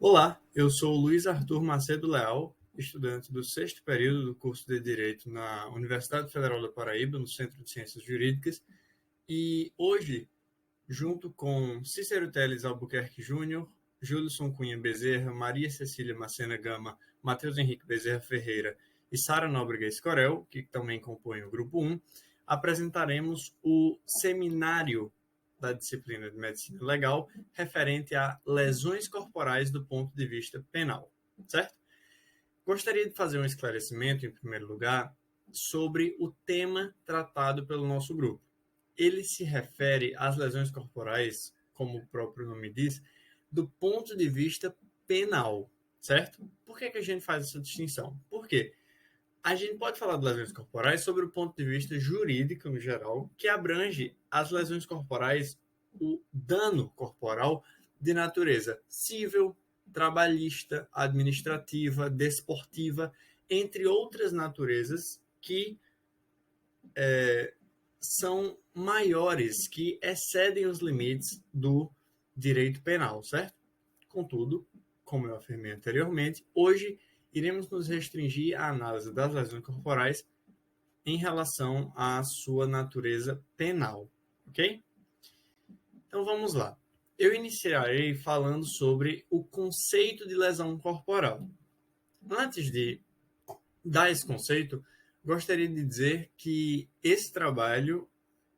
Olá, eu sou Luiz Arthur Macedo Leal, estudante do sexto período do curso de Direito na Universidade Federal da Paraíba, no Centro de Ciências Jurídicas, e hoje, junto com Cícero Teles Albuquerque Júnior, Júlison Cunha Bezerra, Maria Cecília Macena Gama, Matheus Henrique Bezerra Ferreira e Sara Nóbrega Escorel, que também compõem o Grupo 1, apresentaremos o seminário da disciplina de Medicina Legal referente a lesões corporais do ponto de vista penal, certo? Gostaria de fazer um esclarecimento, em primeiro lugar, sobre o tema tratado pelo nosso grupo. Ele se refere às lesões corporais, como o próprio nome diz, do ponto de vista penal, certo? Por que a gente faz essa distinção? Por quê? A gente pode falar de lesões corporais sobre o ponto de vista jurídico, no geral, que abrange as lesões corporais, o dano corporal de natureza civil, trabalhista, administrativa, desportiva, entre outras naturezas que são maiores, que excedem os limites do direito penal, certo? Contudo, como eu afirmei anteriormente, hoje iremos nos restringir à análise das lesões corporais em relação à sua natureza penal, ok? Então vamos lá. Eu iniciarei falando sobre o conceito de lesão corporal. Antes de dar esse conceito, gostaria de dizer que esse trabalho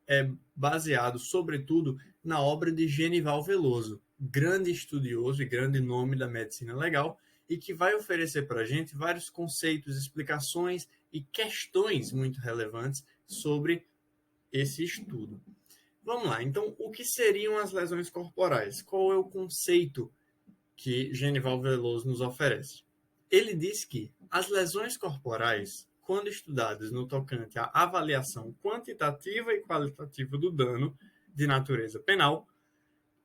é baseado, sobretudo, na obra de Genival Veloso, grande estudioso e grande nome da medicina legal, e que vai oferecer para a gente vários conceitos, explicações e questões muito relevantes sobre esse estudo. Vamos lá, então, o que seriam as lesões corporais? Qual é o conceito que Genival Veloso nos oferece? Ele diz que as lesões corporais, quando estudadas no tocante à avaliação quantitativa e qualitativa do dano de natureza penal,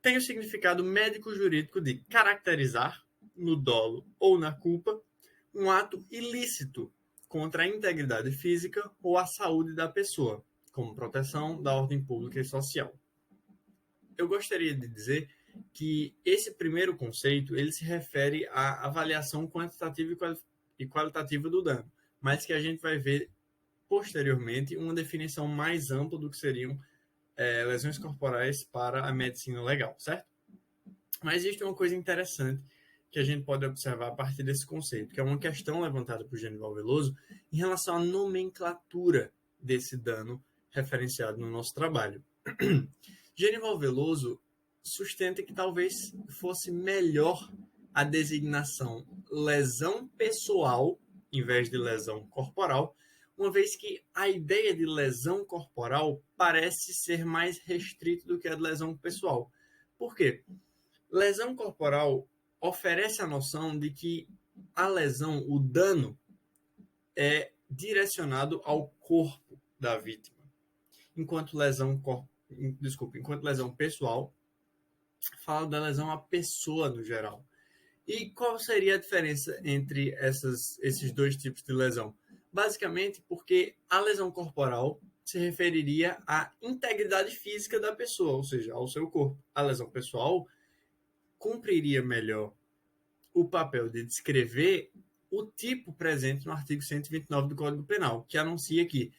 têm o significado médico-jurídico de caracterizar, no dolo ou na culpa, um ato ilícito contra a integridade física ou a saúde da pessoa, como proteção da ordem pública e social. Eu gostaria de dizer que esse primeiro conceito ele se refere à avaliação quantitativa e qualitativa do dano, mas que a gente vai ver posteriormente uma definição mais ampla do que seriam lesões corporais para a medicina legal, certo? Mas existe uma coisa interessante que a gente pode observar a partir desse conceito, que é uma questão levantada por Genival Veloso em relação à nomenclatura desse dano referenciado no nosso trabalho. Genival Veloso sustenta que talvez fosse melhor a designação lesão pessoal em vez de lesão corporal, uma vez que a ideia de lesão corporal parece ser mais restrita do que a de lesão pessoal. Por quê? Lesão corporal oferece a noção de que a lesão, o dano, é direcionado ao corpo da vítima, enquanto lesão pessoal fala da lesão à pessoa no geral. E qual seria a diferença entre esses dois tipos de lesão? Basicamente porque a lesão corporal se referiria à integridade física da pessoa, ou seja, ao seu corpo. A lesão pessoal cumpriria melhor o papel de descrever o tipo presente no artigo 129 do Código Penal, que anuncia que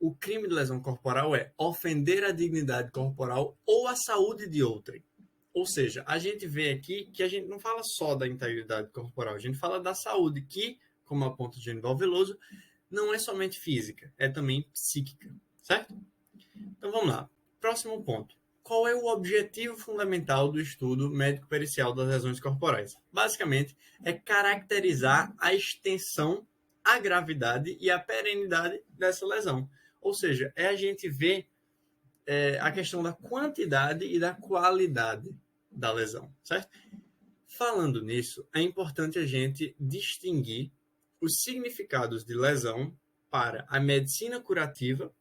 o crime de lesão corporal é ofender a dignidade corporal ou a saúde de outrem. Ou seja, a gente vê aqui que a gente não fala só da integridade corporal, a gente fala da saúde, que, como aponta o Genival Veloso, não é somente física, é também psíquica, certo? Então vamos lá. Próximo ponto. Qual é o objetivo fundamental do estudo médico-pericial das lesões corporais? Basicamente, é caracterizar a extensão, a gravidade e a perenidade dessa lesão. Ou seja, é a gente ver a questão da quantidade e da qualidade da lesão, certo? Falando nisso, é importante a gente distinguir os significados de lesão para a medicina curativa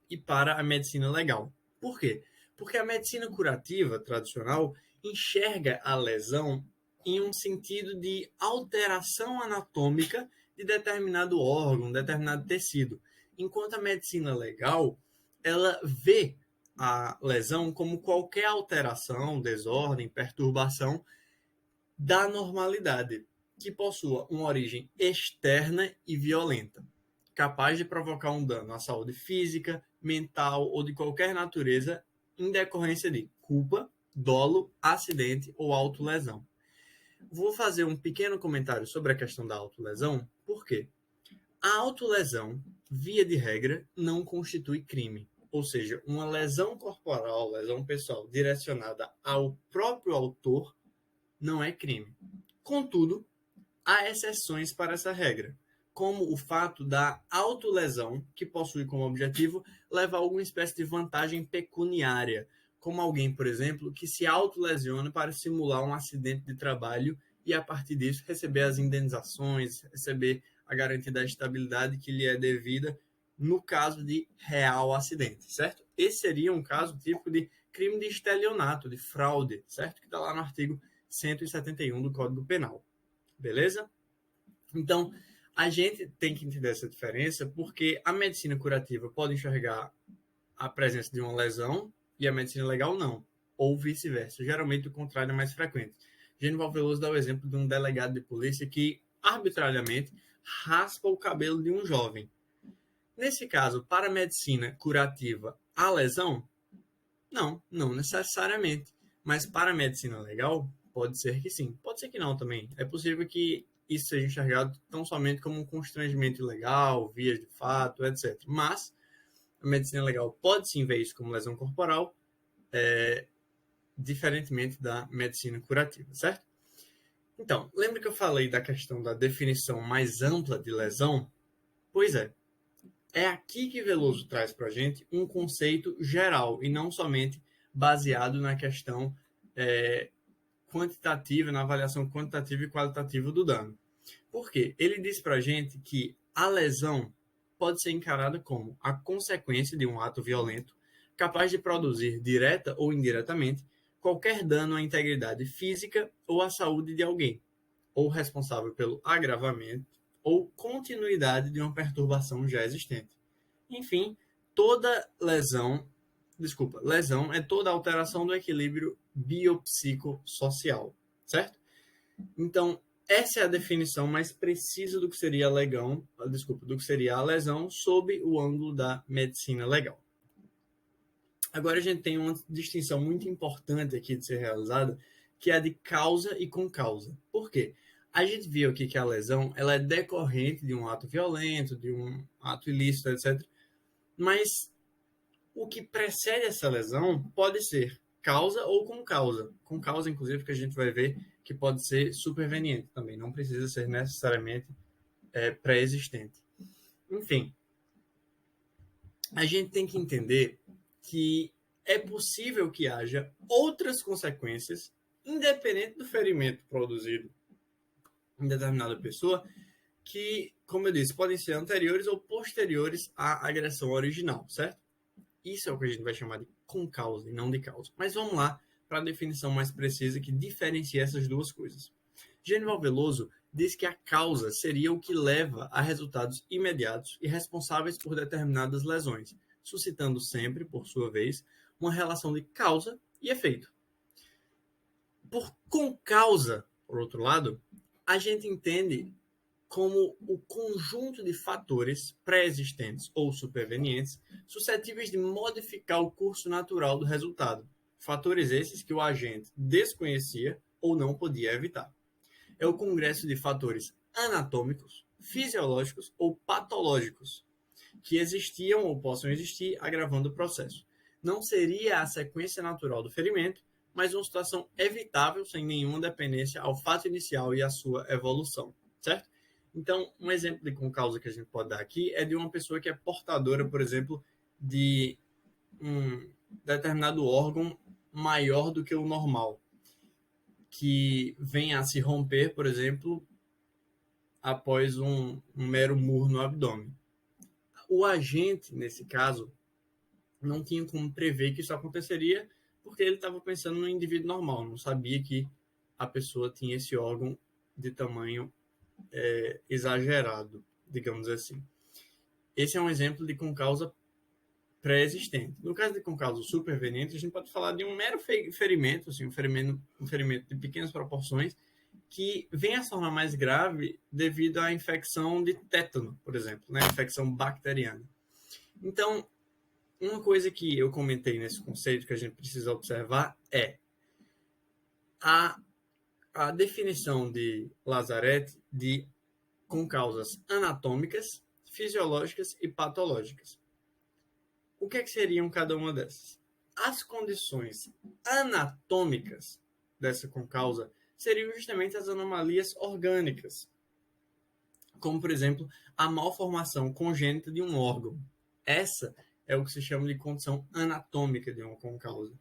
e para a medicina legal. Por quê? Porque a medicina curativa tradicional enxerga a lesão em um sentido de alteração anatômica de determinado órgão, determinado tecido, enquanto a medicina legal ela vê a lesão como qualquer alteração, desordem, perturbação da normalidade, que possua uma origem externa e violenta, capaz de provocar um dano à saúde física, mental ou de qualquer natureza em decorrência de culpa, dolo, acidente ou autolesão. Vou fazer um pequeno comentário sobre a questão da autolesão, por quê? A autolesão, via de regra, não constitui crime. Ou seja, uma lesão corporal, lesão pessoal direcionada ao próprio autor não é crime. Contudo, há exceções para essa regra, como o fato da autolesão, que possui como objetivo levar alguma espécie de vantagem pecuniária, como alguém, por exemplo, que se autolesiona para simular um acidente de trabalho e, a partir disso, receber as indenizações, receber a garantia da estabilidade que lhe é devida no caso de real acidente, certo? Esse seria um caso típico de crime de estelionato, de fraude, certo? Que está lá no artigo 171 do Código Penal. Beleza? Então, a gente tem que entender essa diferença porque a medicina curativa pode enxergar a presença de uma lesão e a medicina legal não, ou vice-versa. Geralmente o contrário é mais frequente. Genival Veloso dá o exemplo de um delegado de polícia que arbitrariamente raspa o cabelo de um jovem. Nesse caso, para a medicina curativa, há lesão? Não, não necessariamente. Mas para a medicina legal, pode ser que sim. Pode ser que não também. É possível que isso seja enxergado tão somente como um constrangimento ilegal, vias de fato, etc. Mas a medicina legal pode sim ver isso como lesão corporal, diferentemente da medicina curativa, certo? Então, lembra que eu falei da questão da definição mais ampla de lesão? Pois é aqui que Veloso traz para a gente um conceito geral e não somente baseado na questão quantitativa, na avaliação quantitativa e qualitativa do dano. Por quê? Ele diz para a gente que a lesão pode ser encarada como a consequência de um ato violento capaz de produzir, direta ou indiretamente, qualquer dano à integridade física ou à saúde de alguém, ou responsável pelo agravamento ou continuidade de uma perturbação já existente. Enfim, toda lesão é toda alteração do equilíbrio biopsicossocial, certo? Então, essa é a definição mais precisa do que seria do que seria a lesão sob o ângulo da medicina legal. Agora a gente tem uma distinção muito importante aqui de ser realizada, que é a de causa e concausa. Por quê? A gente viu aqui que a lesão ela é decorrente de um ato violento, de um ato ilícito, etc. Mas o que precede essa lesão pode ser causa ou concausa. Concausa, inclusive, que a gente vai ver que pode ser superveniente também, não precisa ser necessariamente pré-existente. Enfim, a gente tem que entender que é possível que haja outras consequências, independente do ferimento produzido em determinada pessoa, que, como eu disse, podem ser anteriores ou posteriores à agressão original, certo? Isso é o que a gente vai chamar de concausa e não de causa. Mas vamos lá para a definição mais precisa que diferencia essas duas coisas. Genival Veloso diz que a causa seria o que leva a resultados imediatos e responsáveis por determinadas lesões, suscitando sempre, por sua vez, uma relação de causa e efeito. Por concausa, por outro lado, a gente entende como o conjunto de fatores pré-existentes ou supervenientes suscetíveis de modificar o curso natural do resultado. Fatores esses que o agente desconhecia ou não podia evitar. É o congresso de fatores anatômicos, fisiológicos ou patológicos que existiam ou possam existir, agravando o processo. Não seria a sequência natural do ferimento, mas uma situação evitável sem nenhuma dependência ao fato inicial e à sua evolução, certo? Então, um exemplo de concausa que a gente pode dar aqui é de uma pessoa que é portadora, por exemplo, de um determinado órgão maior do que o normal, que venha a se romper, por exemplo, após um mero murro no abdômen. O agente, nesse caso, não tinha como prever que isso aconteceria, porque ele estava pensando no indivíduo normal, não sabia que a pessoa tinha esse órgão de tamanho exagerado, digamos assim. Esse é um exemplo de concausa pré-existente. No caso de concausa superveniente, a gente pode falar de um mero ferimento, assim, um ferimento de pequenas proporções, que vem a se tornar mais grave devido à infecção de tétano, por exemplo, né? Infecção bacteriana. Então, uma coisa que eu comentei nesse conceito que a gente precisa observar é a definição de Lazaretti com causas anatômicas, fisiológicas e patológicas. O que seriam cada uma dessas? As condições anatômicas dessa concausa seriam justamente as anomalias orgânicas, como, por exemplo, a malformação congênita de um órgão. Essa é o que se chama de condição anatômica de uma concausa.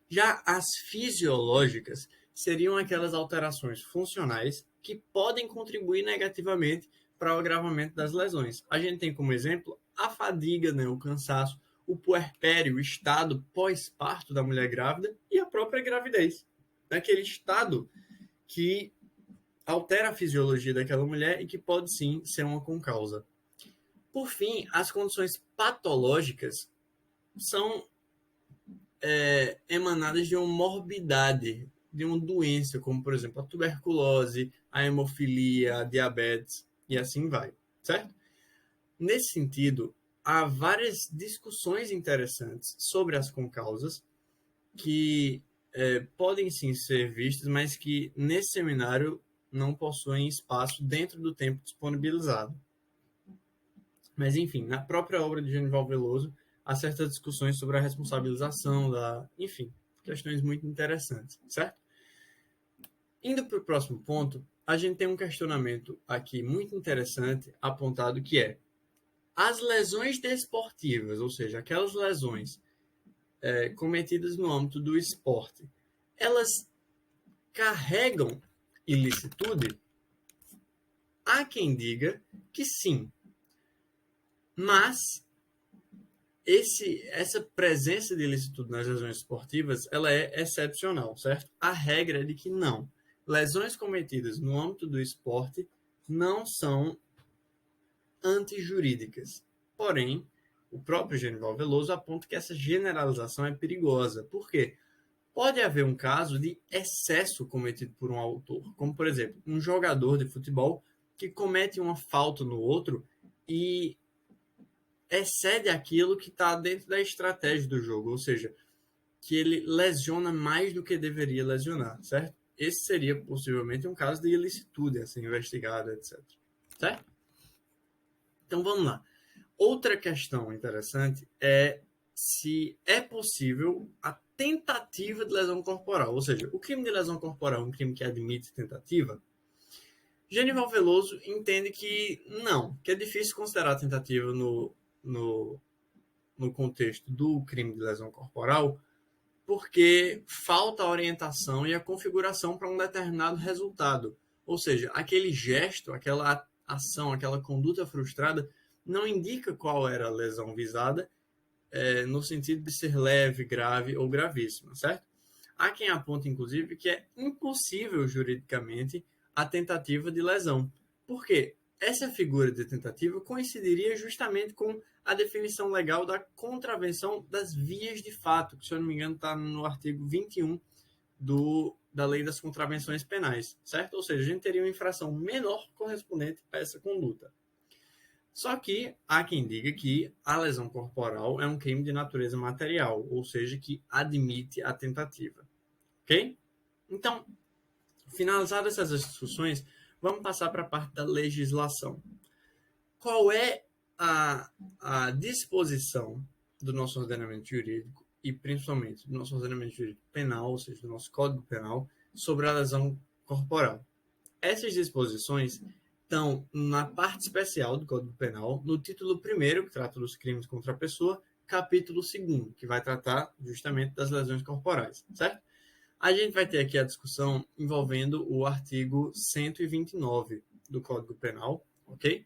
Já as fisiológicas seriam aquelas alterações funcionais que podem contribuir negativamente para o agravamento das lesões. A gente tem como exemplo a fadiga, né, o cansaço, o puerpério, o estado pós-parto da mulher grávida e a própria gravidez. Daquele estado que altera a fisiologia daquela mulher e que pode sim ser uma concausa. Por fim, as condições patológicas são emanadas de uma morbidade, de uma doença, como por exemplo a tuberculose, a hemofilia, a diabetes e assim vai, certo? Nesse sentido, há várias discussões interessantes sobre as concausas que podem sim ser vistas, mas que nesse seminário não possuem espaço dentro do tempo disponibilizado. Mas, enfim, na própria obra de Genival Veloso, há certas discussões sobre a responsabilização, enfim, questões muito interessantes, certo? Indo para o próximo ponto, a gente tem um questionamento aqui muito interessante apontado que é as lesões desportivas, ou seja, aquelas lesões cometidas no âmbito do esporte, elas carregam ilicitude? Há quem diga que sim, mas essa presença de ilicitude nas lesões esportivas ela é excepcional, certo? A regra é de que não. Lesões cometidas no âmbito do esporte não são antijurídicas. Porém, o próprio Genival Veloso aponta que essa generalização é perigosa. Por quê? Pode haver um caso de excesso cometido por um autor, como, por exemplo, um jogador de futebol que comete uma falta no outro e excede aquilo que está dentro da estratégia do jogo, ou seja, que ele lesiona mais do que deveria lesionar, certo? Esse seria possivelmente um caso de ilicitude a ser investigado, etc. Certo? Então vamos lá. Outra questão interessante é se é possível a tentativa de lesão corporal, ou seja, o crime de lesão corporal é um crime que admite tentativa. Genival Veloso entende que não, que é difícil considerar a tentativa no contexto do crime de lesão corporal, porque falta a orientação e a configuração para um determinado resultado. Ou seja, aquele gesto, aquela ação, aquela conduta frustrada não indica qual era a lesão visada, no sentido de ser leve, grave ou gravíssima, certo? Há quem aponta, inclusive, que é impossível juridicamente a tentativa de lesão. Por quê? Essa figura de tentativa coincidiria justamente com a definição legal da contravenção das vias de fato, que, se eu não me engano, está no artigo 21 da Lei das Contravenções Penais, certo? Ou seja, a gente teria uma infração menor correspondente a essa conduta. Só que há quem diga que a lesão corporal é um crime de natureza material, ou seja, que admite a tentativa. Ok? Então, finalizadas essas discussões, vamos passar para a parte da legislação. Qual é a disposição do nosso ordenamento jurídico e principalmente do nosso ordenamento jurídico penal, ou seja, do nosso Código Penal, sobre a lesão corporal? Essas disposições estão na parte especial do Código Penal, no título 1º, que trata dos crimes contra a pessoa, capítulo 2º, que vai tratar justamente das lesões corporais, certo? A gente vai ter aqui a discussão envolvendo o artigo 129 do Código Penal, ok?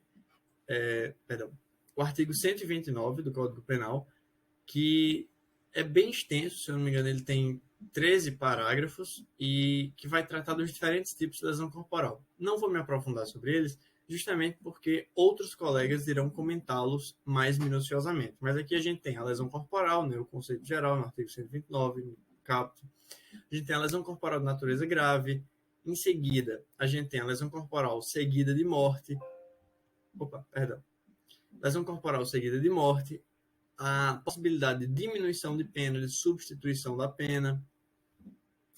O artigo 129 do Código Penal, que é bem extenso, se eu não me engano, ele tem 13 parágrafos e que vai tratar dos diferentes tipos de lesão corporal. Não vou me aprofundar sobre eles, justamente porque outros colegas irão comentá-los mais minuciosamente. Mas aqui a gente tem a lesão corporal, né, o conceito geral, no artigo 129, no caput. A gente tem a lesão corporal de natureza grave, Em seguida, a gente tem a lesão corporal seguida de morte. Lesão corporal seguida de morte, a possibilidade de diminuição de pena, de substituição da pena.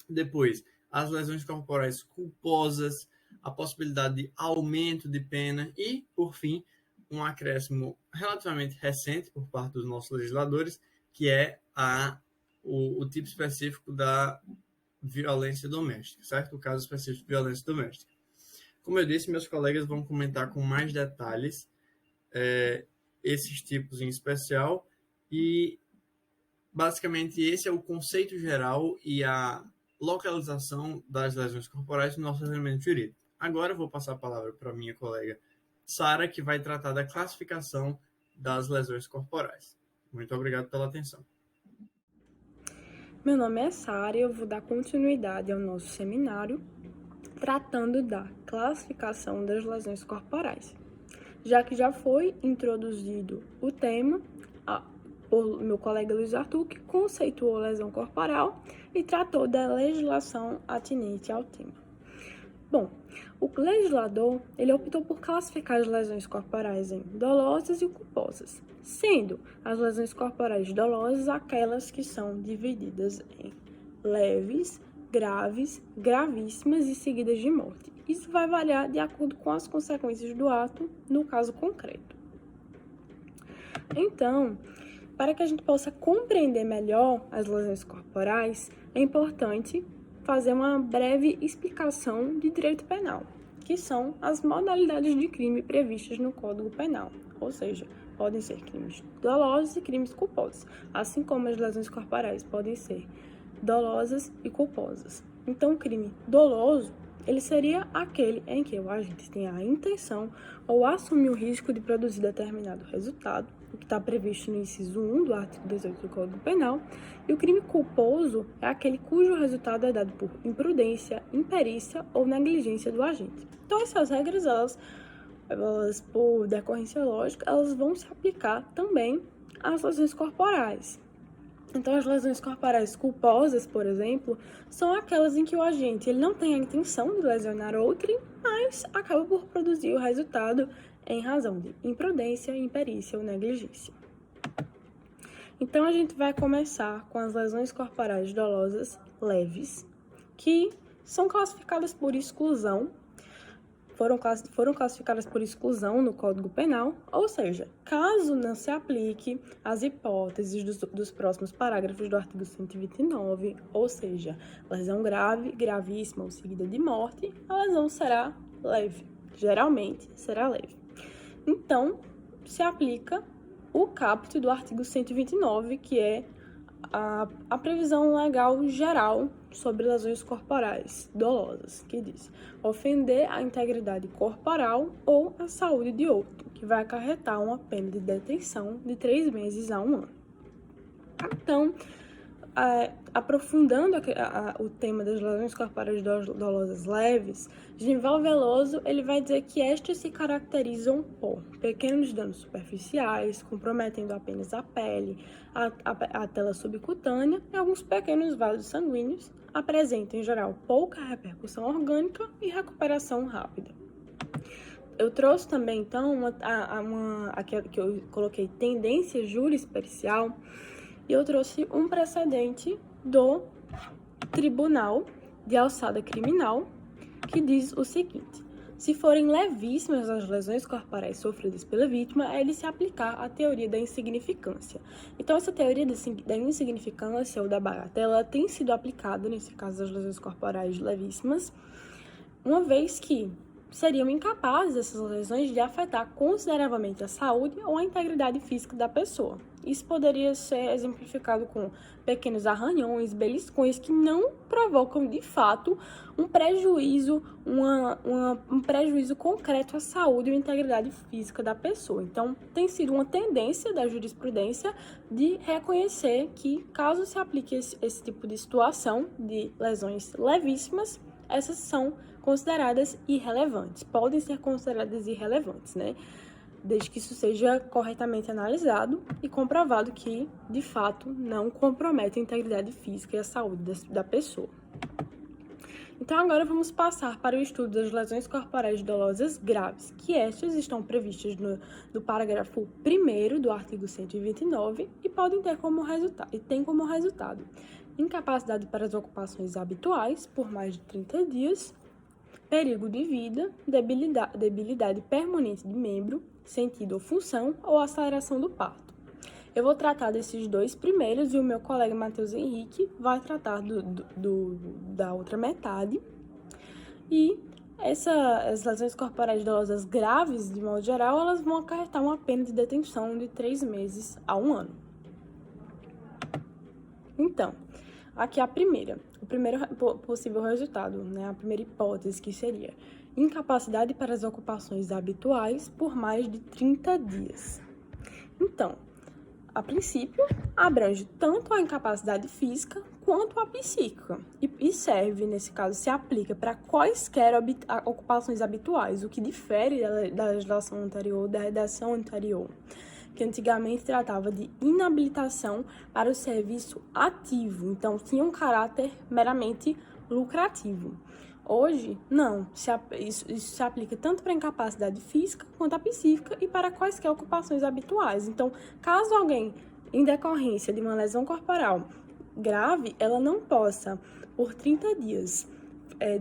Depois, as lesões corporais culposas, a possibilidade de aumento de pena e, por fim, um acréscimo relativamente recente por parte dos nossos legisladores, que é o tipo específico da violência doméstica, certo? O caso específico de violência doméstica. Como eu disse, meus colegas vão comentar com mais detalhes esses tipos em especial e, basicamente, esse é o conceito geral e a localização das lesões corporais no nosso ordenamento jurídico. Agora eu vou passar a palavra para a minha colega Sara, que vai tratar da classificação das lesões corporais. Muito obrigado pela atenção. Meu nome é Sara e eu vou dar continuidade ao nosso seminário tratando da classificação das lesões corporais. Já que já foi introduzido o tema por meu colega Luiz Arthur, que conceituou lesão corporal e tratou da legislação atinente ao tema. Bom, o legislador ele optou por classificar as lesões corporais em dolosas e culposas, sendo as lesões corporais dolosas aquelas que são divididas em leves, graves, gravíssimas e seguidas de morte. Isso vai variar de acordo com as consequências do ato no caso concreto. Então, para que a gente possa compreender melhor as lesões corporais, é importante fazer uma breve explicação de direito penal, que são as modalidades de crime previstas no Código Penal, ou seja, podem ser crimes dolosos e crimes culposos, assim como as lesões corporais podem ser dolosas e culposas. Então, o crime doloso, ele seria aquele em que o agente tem a intenção ou assume o risco de produzir determinado resultado, o que está previsto no inciso 1 do artigo 18 do Código Penal, e o crime culposo é aquele cujo resultado é dado por imprudência, imperícia ou negligência do agente. Então, essas regras, elas por decorrência lógica, elas vão se aplicar também às lesões corporais. Então, as lesões corporais culposas, por exemplo, são aquelas em que o agente ele não tem a intenção de lesionar outrem, mas acaba por produzir o resultado em razão de imprudência, imperícia ou negligência. Então, a gente vai começar com as lesões corporais dolosas leves, que são classificadas por exclusão, foram classificadas por exclusão no Código Penal, ou seja, caso não se aplique as hipóteses dos próximos parágrafos do artigo 129, ou seja, lesão grave, gravíssima ou seguida de morte, a lesão será leve, geralmente será leve. Então, se aplica o caput do artigo 129, que é a previsão legal geral sobre lesões corporais dolosas, que diz ofender a integridade corporal ou a saúde de outro, que vai acarretar uma pena de detenção de 3 meses a 1 ano. Então, aprofundando o tema das lesões corporais dolosas leves, Genival Veloso ele vai dizer que estas se caracterizam por pequenos danos superficiais, comprometendo apenas a pele, a tela subcutânea e alguns pequenos vasos sanguíneos, apresentam em geral pouca repercussão orgânica e recuperação rápida. Eu trouxe também, então, aquela que eu coloquei tendência jurispericial, e eu trouxe um precedente do Tribunal de Alçada Criminal, que diz o seguinte: se forem levíssimas as lesões corporais sofridas pela vítima, é ele se aplicar a teoria da insignificância. Então, essa teoria da insignificância ou da bagatela tem sido aplicada, nesse caso das lesões corporais levíssimas, uma vez que seriam incapazes essas lesões de afetar consideravelmente a saúde ou a integridade física da pessoa. Isso poderia ser exemplificado com pequenos arranhões, beliscões que não provocam de fato um prejuízo, um prejuízo concreto à saúde ou integridade física da pessoa. Então, tem sido uma tendência da jurisprudência de reconhecer que, caso se aplique esse tipo de situação de lesões levíssimas, essas são consideradas irrelevantes, podem ser consideradas irrelevantes, né? Desde que isso seja corretamente analisado e comprovado que, de fato, não compromete a integridade física e a saúde da pessoa. Então, agora vamos passar para o estudo das lesões corporais dolosas graves, que estas estão previstas no parágrafo 1º do artigo 129 e podem ter como resultado incapacidade para as ocupações habituais por mais de 30 dias, perigo de vida, debilidade permanente de membro, sentido ou função ou aceleração do parto. Eu vou tratar desses dois primeiros e o meu colega Matheus Henrique vai tratar da outra metade. E as lesões corporais dolosas graves, de modo geral, elas vão acarretar uma pena de detenção de 3 meses a 1 ano. Então, aqui o primeiro possível resultado, né? A primeira hipótese que seria incapacidade para as ocupações habituais por mais de 30 dias. Então, a princípio, abrange tanto a incapacidade física quanto a psíquica e serve, nesse caso, se aplica para quaisquer ocupações habituais, o que difere da legislação anterior, da redação anterior, que antigamente tratava de inabilitação para o serviço ativo, então tinha um caráter meramente lucrativo. Hoje, não. Isso se aplica tanto para a incapacidade física quanto a psíquica e para quaisquer ocupações habituais. Então, caso alguém, em decorrência de uma lesão corporal grave, ela não possa, por 30 dias,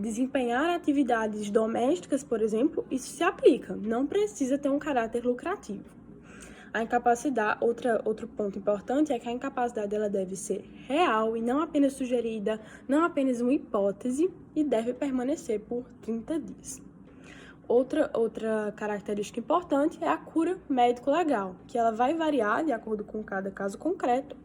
desempenhar atividades domésticas, por exemplo, isso se aplica. Não precisa ter um caráter lucrativo. A incapacidade, outro ponto importante é que a incapacidade ela deve ser real e não apenas sugerida, não apenas uma hipótese, e deve permanecer por 30 dias. Outra característica importante é a cura médico-legal, que ela vai variar de acordo com cada caso concreto,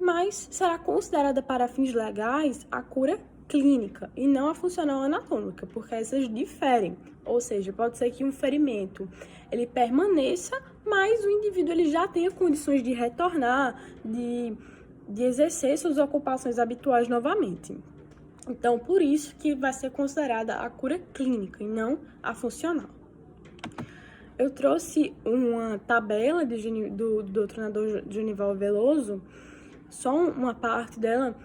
mas será considerada para fins legais a cura clínica e não a funcional anatômica, porque essas diferem. Ou seja, pode ser que um ferimento ele permaneça, mas o indivíduo ele já tenha condições de retornar, de exercer suas ocupações habituais novamente. Então, por isso que vai ser considerada a cura clínica e não a funcional. Eu trouxe uma tabela do doutrinador Genival Veloso, só uma parte dela,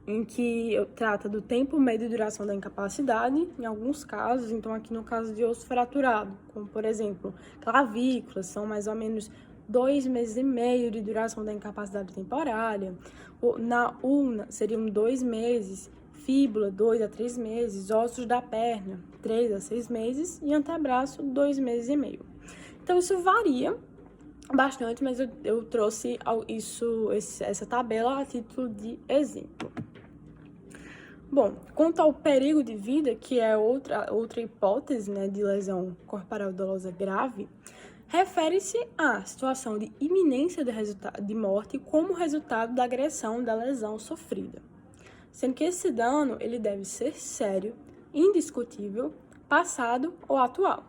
em que trata do tempo médio de duração da incapacidade, em alguns casos, então aqui no caso de osso fraturado, como por exemplo, clavículas, são mais ou menos 2 meses e meio de duração da incapacidade temporária, na ulna seriam 2 meses, fíbula 2 a 3 meses, ossos da perna 3 a 6 meses e antebraço 2 meses e meio. Então isso varia bastante, mas eu trouxe essa tabela a título de exemplo. Bom, quanto ao perigo de vida, que é outra hipótese, né, de lesão corporal dolosa grave, refere-se à situação de iminência de morte como resultado da agressão da lesão sofrida, sendo que esse dano ele deve ser sério, indiscutível, passado ou atual,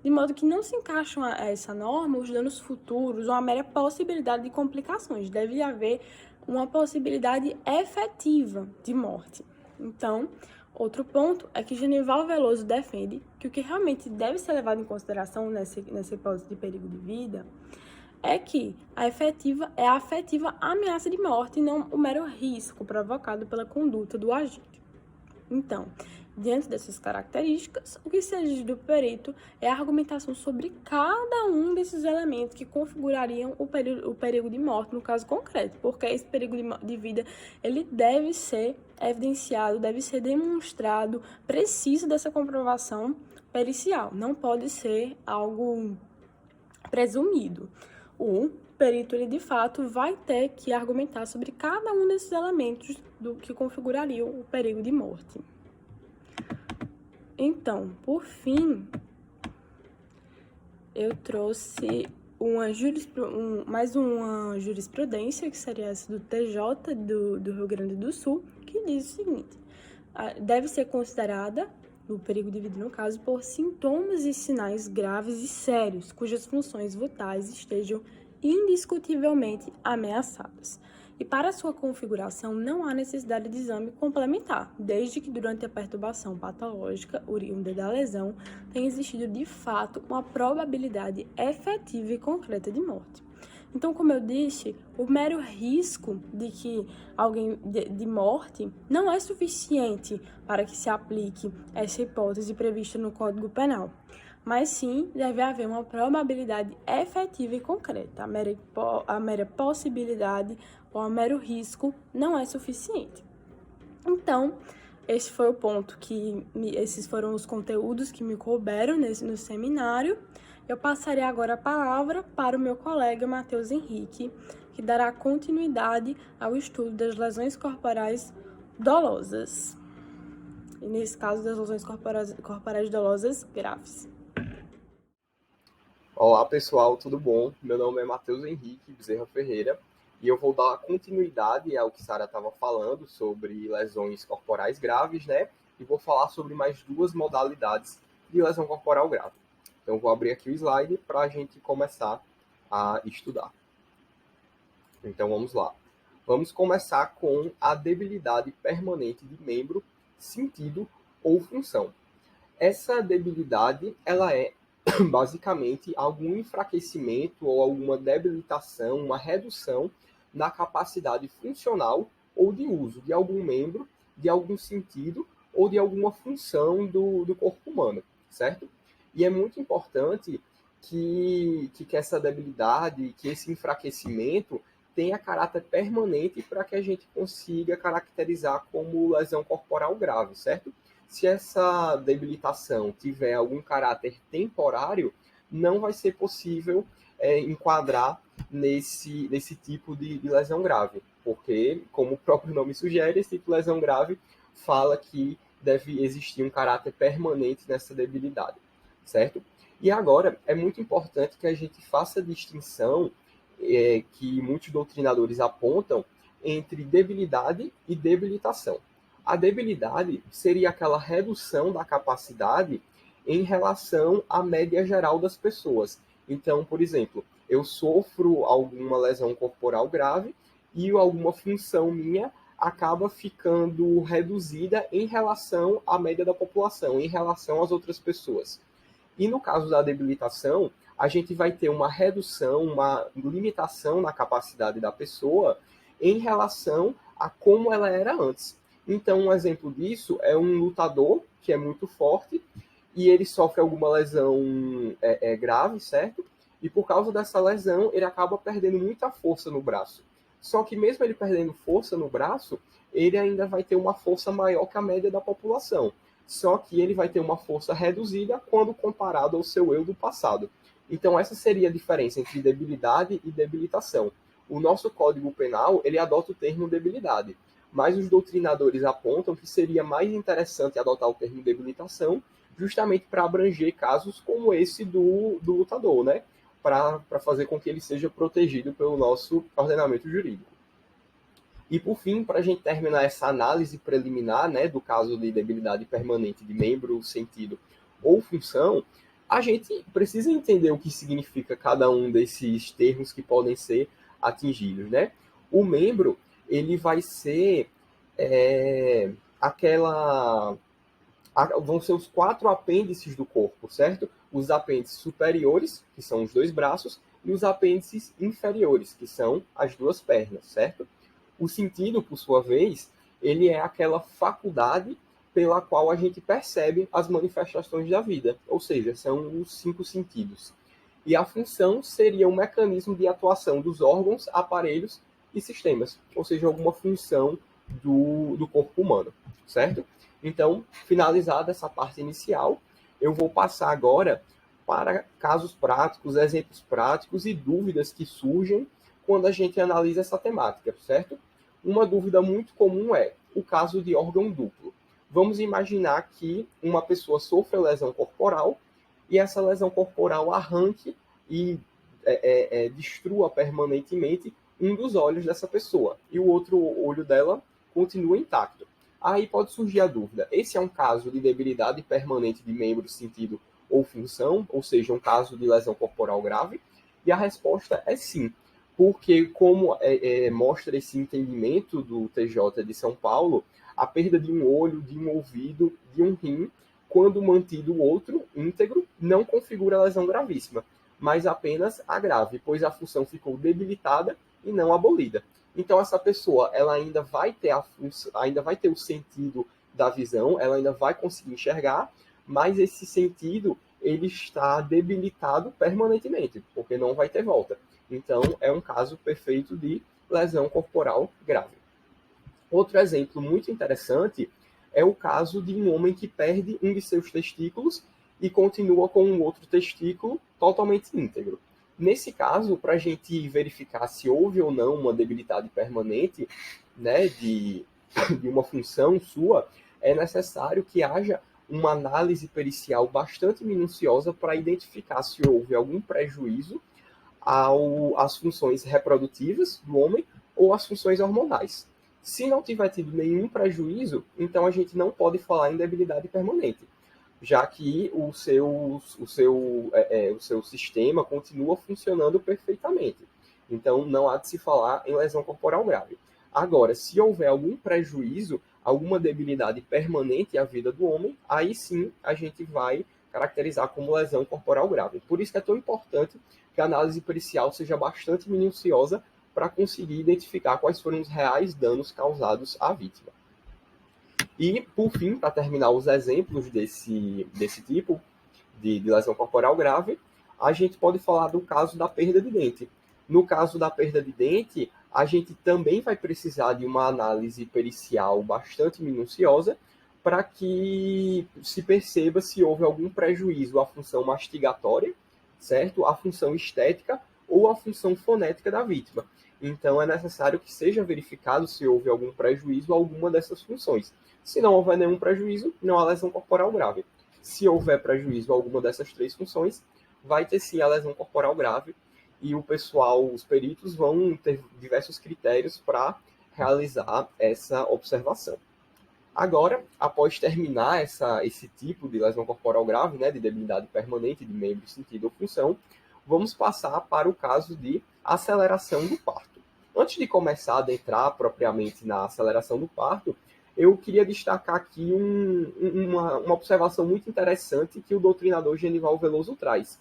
de modo que não se encaixam a essa norma os danos futuros ou a mera possibilidade de complicações. Deve haver uma possibilidade efetiva de morte. Então, outro ponto é que Genival Veloso defende que o que realmente deve ser levado em consideração nessa hipótese de perigo de vida é que a afetiva ameaça de morte e não o mero risco provocado pela conduta do agente. Então, diante dessas características, o que se exige do perito é a argumentação sobre cada um desses elementos que configurariam o perigo de morte no caso concreto, porque esse perigo de vida ele deve ser evidenciado, deve ser demonstrado, preciso dessa comprovação pericial, não pode ser algo presumido. O perito, ele de fato vai ter que argumentar sobre cada um desses elementos do que configurariam o perigo de morte. Então, por fim, eu trouxe mais uma jurisprudência, que seria essa do TJ do Rio Grande do Sul, que diz o seguinte: deve ser considerada, o perigo de vida no caso, por sintomas e sinais graves e sérios, cujas funções vitais estejam indiscutivelmente ameaçadas. E para sua configuração não há necessidade de exame complementar, desde que durante a perturbação patológica oriunda da lesão tenha existido de fato uma probabilidade efetiva e concreta de morte. Então, como eu disse, o mero risco de que alguém de morte não é suficiente para que se aplique essa hipótese prevista no Código Penal, mas sim deve haver uma probabilidade efetiva e concreta. A mera possibilidade ou o mero risco não é suficiente. Então, esse foi o ponto esses foram os conteúdos que me couberam no seminário. Eu passarei agora a palavra para o meu colega Matheus Henrique, que dará continuidade ao estudo das lesões corporais dolosas. E nesse caso, das lesões corporais dolosas graves. Olá pessoal, tudo bom? Meu nome é Matheus Henrique Bezerra Ferreira e eu vou dar continuidade ao que Sara estava falando sobre lesões corporais graves, né? E vou falar sobre mais duas modalidades de lesão corporal grave. Então vou abrir aqui o slide para a gente começar a estudar. Então vamos lá. Vamos começar com a debilidade permanente de membro, sentido ou função. Essa debilidade, ela é basicamente algum enfraquecimento ou alguma debilitação, uma redução na capacidade funcional ou de uso de algum membro, de algum sentido ou de alguma função do corpo humano, certo? E é muito importante que essa debilidade, que esse enfraquecimento tenha caráter permanente para que a gente consiga caracterizar como lesão corporal grave, certo? Se essa debilitação tiver algum caráter temporário, não vai ser possível enquadrar nesse tipo de lesão grave, porque, como o próprio nome sugere, esse tipo de lesão grave fala que deve existir um caráter permanente nessa debilidade, certo? E agora, é muito importante que a gente faça a distinção que muitos doutrinadores apontam entre debilidade e debilitação. A debilidade seria aquela redução da capacidade em relação à média geral das pessoas. Então, por exemplo, eu sofro alguma lesão corporal grave e alguma função minha acaba ficando reduzida em relação à média da população, em relação às outras pessoas. E no caso da debilitação, a gente vai ter uma redução, uma limitação na capacidade da pessoa em relação a como ela era antes. Então, um exemplo disso é um lutador que é muito forte e ele sofre alguma lesão grave, certo? E por causa dessa lesão, ele acaba perdendo muita força no braço. Só que mesmo ele perdendo força no braço, ele ainda vai ter uma força maior que a média da população. Só que ele vai ter uma força reduzida quando comparado ao seu eu do passado. Então, essa seria a diferença entre debilidade e debilitação. O nosso Código Penal, ele adota o termo debilidade, mas os doutrinadores apontam que seria mais interessante adotar o termo debilitação justamente para abranger casos como esse do lutador, né? Para fazer com que ele seja protegido pelo nosso ordenamento jurídico. E, por fim, para a gente terminar essa análise preliminar, né, do caso de debilidade permanente de membro, sentido ou função, a gente precisa entender o que significa cada um desses termos que podem ser atingidos, né? O membro, ele vai ser vão ser os 4 apêndices do corpo, certo? Os apêndices superiores, que são os 2 braços, e os apêndices inferiores, que são as 2 pernas, certo? O sentido, por sua vez, ele é aquela faculdade pela qual a gente percebe as manifestações da vida, ou seja, são os 5 sentidos. E a função seria um mecanismo de atuação dos órgãos, aparelhos e sistemas, ou seja, alguma função do corpo humano, certo? Então, finalizada essa parte inicial, eu vou passar agora para casos práticos, exemplos práticos e dúvidas que surgem quando a gente analisa essa temática, certo? Uma dúvida muito comum é o caso de órgão duplo. Vamos imaginar que uma pessoa sofre lesão corporal e essa lesão corporal arranque e destrua permanentemente um dos olhos dessa pessoa e o outro olho dela continua intacto. Aí pode surgir a dúvida, esse é um caso de debilidade permanente de membro, sentido ou função, ou seja, um caso de lesão corporal grave? E a resposta é sim, porque como mostra esse entendimento do TJ de São Paulo, a perda de um olho, de um ouvido, de um rim, quando mantido o outro íntegro, não configura lesão gravíssima. mas apenas a grave, pois a função ficou debilitada e não abolida. Então essa pessoa, ela ainda vai ter ainda vai ter o sentido da visão, ela ainda vai conseguir enxergar, mas esse sentido ele está debilitado permanentemente, porque não vai ter volta. Então é um caso perfeito de lesão corporal grave. Outro exemplo muito interessante é o caso de um homem que perde um de seus testículos e continua com um outro testículo totalmente íntegro. Nesse caso, para a gente verificar se houve ou não uma debilidade permanente, né, de uma função sua, é necessário que haja uma análise pericial bastante minuciosa para identificar se houve algum prejuízo às funções reprodutivas do homem ou às funções hormonais. Se não tiver tido nenhum prejuízo, então a gente não pode falar em debilidade permanente, já que o seu sistema continua funcionando perfeitamente. Então, não há de se falar em lesão corporal grave. Agora, se houver algum prejuízo, alguma debilidade permanente à vida do homem, aí sim a gente vai caracterizar como lesão corporal grave. Por isso que é tão importante que a análise pericial seja bastante minuciosa para conseguir identificar quais foram os reais danos causados à vítima. E, por fim, para terminar os exemplos desse tipo de lesão corporal grave, a gente pode falar do caso da perda de dente. No caso da perda de dente, a gente também vai precisar de uma análise pericial bastante minuciosa para que se perceba se houve algum prejuízo à função mastigatória, certo? À função estética ou à função fonética da vítima. Então, é necessário que seja verificado se houve algum prejuízo a alguma dessas funções. Se não houver nenhum prejuízo, não há lesão corporal grave. Se houver prejuízo a alguma dessas três funções, vai ter sim a lesão corporal grave e o pessoal, os peritos, vão ter diversos critérios para realizar essa observação. Agora, após terminar esse tipo de lesão corporal grave, né, de debilidade permanente de membro, sentido ou função, vamos passar para o caso de aceleração do parto. Antes de começar a adentrar propriamente na aceleração do parto, eu queria destacar aqui uma observação muito interessante que o doutrinador Genival Veloso traz.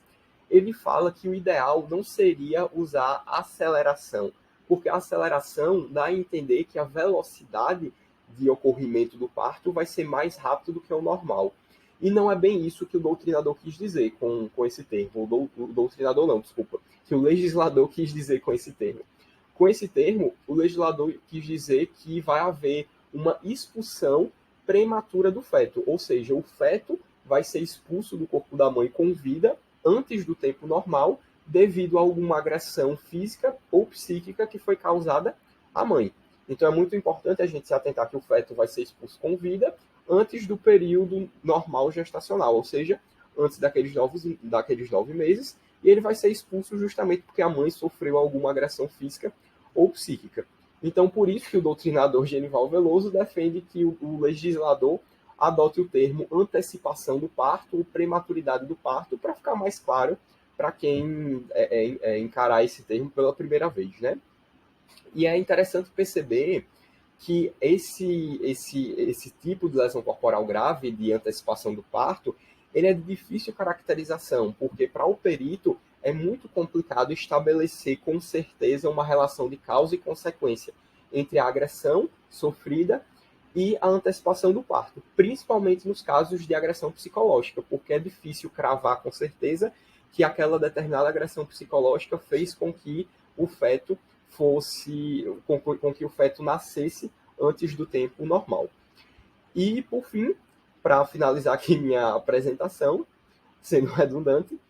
Ele fala que o ideal não seria usar aceleração, porque a aceleração dá a entender que a velocidade de ocorrimento do parto vai ser mais rápido do que o normal. E não é bem isso que o doutrinador quis dizer com esse termo. O doutrinador não, desculpa. Que o legislador quis dizer com esse termo. Com esse termo, o legislador quis dizer que vai haver uma expulsão prematura do feto. Ou seja, o feto vai ser expulso do corpo da mãe com vida antes do tempo normal, devido a alguma agressão física ou psíquica que foi causada à mãe. Então é muito importante a gente se atentar que o feto vai ser expulso com vida antes do período normal gestacional, ou seja, antes daqueles 9 meses, e ele vai ser expulso justamente porque a mãe sofreu alguma agressão física ou psíquica. Então, por isso que o doutrinador Genival Veloso defende que o legislador adote o termo antecipação do parto ou prematuridade do parto, para ficar mais claro para quem encarar esse termo pela primeira vez, né? E é interessante perceber que esse tipo de lesão corporal grave, de antecipação do parto, ele é de difícil caracterização, porque para o perito é muito complicado estabelecer com certeza uma relação de causa e consequência entre a agressão sofrida e a antecipação do parto, principalmente nos casos de agressão psicológica, porque é difícil cravar com certeza que aquela determinada agressão psicológica fez com que o feto com que o feto nascesse antes do tempo normal. E, por fim, para finalizar aqui minha apresentação, sendo redundante,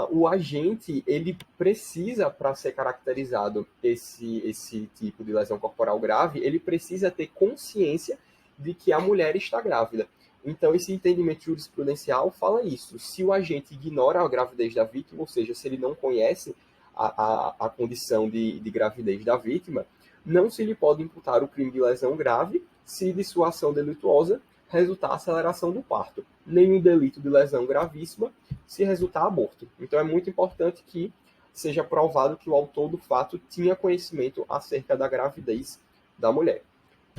o agente, ele precisa, para ser caracterizado esse tipo de lesão corporal grave, ele precisa ter consciência de que a mulher está grávida. Então, esse entendimento jurisprudencial fala isso. Se o agente ignora a gravidez da vítima, ou seja, se ele não conhece a condição de gravidez da vítima, não se lhe pode imputar o crime de lesão grave se de sua ação delituosa resultar a aceleração do parto, nem o delito de lesão gravíssima se resultar aborto. Então é muito importante que seja provado que o autor do fato tinha conhecimento acerca da gravidez da mulher.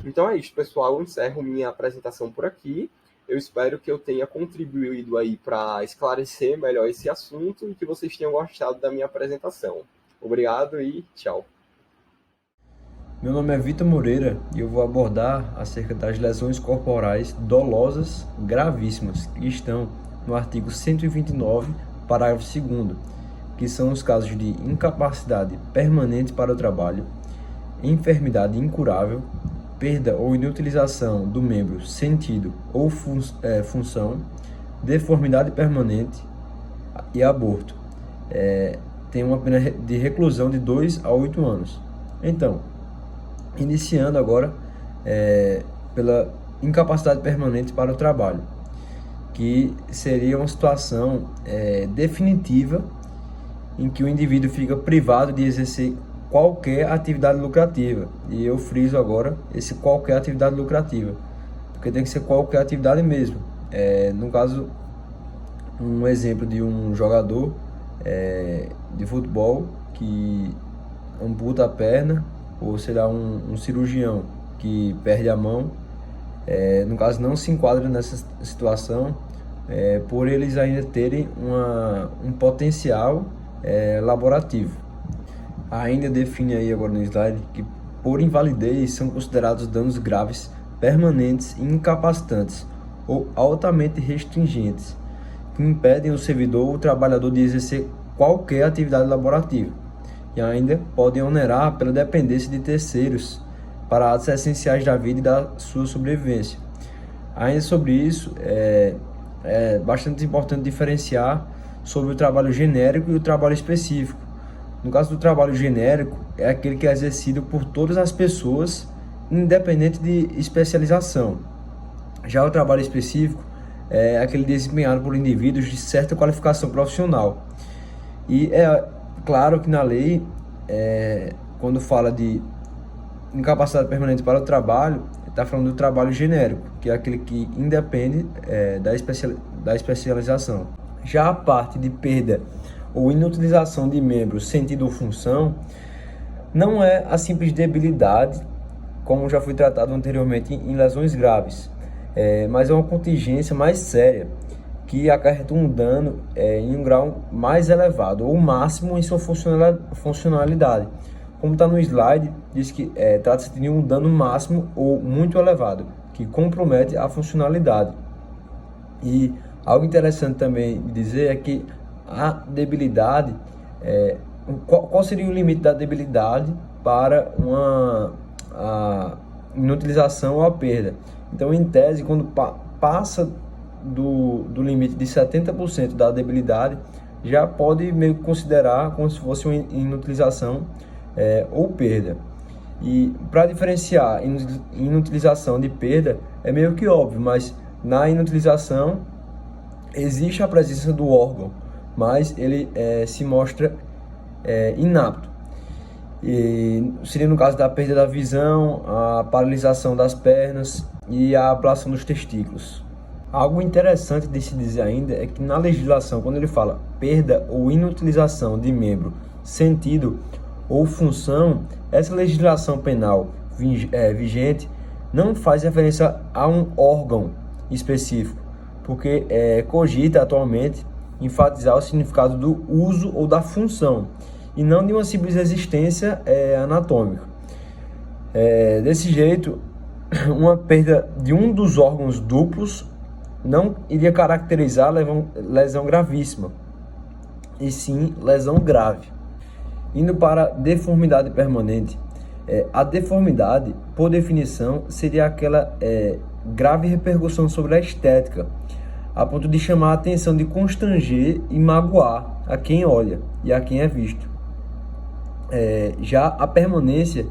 Então é isso, pessoal. Eu encerro minha apresentação por aqui Eu espero que eu tenha contribuído aí para esclarecer melhor esse assunto e que vocês tenham gostado da minha apresentação. Obrigado e tchau. Meu nome é Vitor Moreira e eu vou abordar acerca das lesões corporais dolosas gravíssimas que estão no artigo 129, parágrafo 2º, que são os casos de incapacidade permanente para o trabalho, enfermidade incurável, perda ou inutilização do membro sentido ou função, deformidade permanente e aborto. Tem uma pena de reclusão de 2 a 8 anos. Então, iniciando agora pela incapacidade permanente para o trabalho, que seria uma situação definitiva em que o indivíduo fica privado de exercer qualquer atividade lucrativa. E eu friso agora esse qualquer atividade lucrativa, porque tem que ser qualquer atividade mesmo. No caso, um exemplo de um jogador de futebol que amputa a perna, ou será um cirurgião que perde a mão, no caso não se enquadra nessa situação, por eles ainda terem um potencial laborativo. Ainda define aí agora no slide que por invalidez são considerados danos graves, permanentes e incapacitantes ou altamente restringentes, que impedem o servidor ou o trabalhador de exercer qualquer atividade laborativa, e ainda podem onerar pela dependência de terceiros para atos essenciais da vida e da sua sobrevivência. Ainda sobre isso, é bastante importante diferenciar sobre o trabalho genérico e o trabalho específico. No caso do trabalho genérico, é aquele que é exercido por todas as pessoas, independente de especialização. Já o trabalho específico é aquele desempenhado por indivíduos de certa qualificação profissional. E é claro que na lei, quando fala de incapacidade permanente para o trabalho, está falando do trabalho genérico, que é aquele que independe da especialização. Já a parte de perda ou inutilização de membros, sentido ou função, não é a simples debilidade, como já foi tratado anteriormente em lesões graves, mas é uma contingência mais séria, que acarreta um dano em um grau mais elevado, ou máximo em sua funcionalidade. Como está no slide, diz que trata-se de um dano máximo ou muito elevado, que compromete a funcionalidade. E algo interessante também de dizer é que a debilidade, qual seria o limite da debilidade para a inutilização ou a perda? Então, em tese, quando passa do limite de 70% da debilidade, já pode meio que considerar como se fosse uma inutilização ou perda. E para diferenciar inutilização de perda é meio que óbvio, mas na inutilização existe a presença do órgão, mas ele se mostra inapto. E seria no caso da perda da visão, a paralisação das pernas e a ablação dos testículos. Algo interessante de se dizer ainda é que na legislação, quando ele fala perda ou inutilização de membro, sentido ou função, essa legislação penal vigente não faz referência a um órgão específico, porque cogita atualmente enfatizar o significado do uso ou da função, e não de uma simples existência anatômica. Desse jeito, uma perda de um dos órgãos duplos não iria caracterizar lesão gravíssima, e sim lesão grave. Indo para deformidade permanente, a deformidade, por definição, seria aquela grave repercussão sobre a estética, a ponto de chamar a atenção, de constranger e magoar a quem olha e a quem é visto. Já a permanência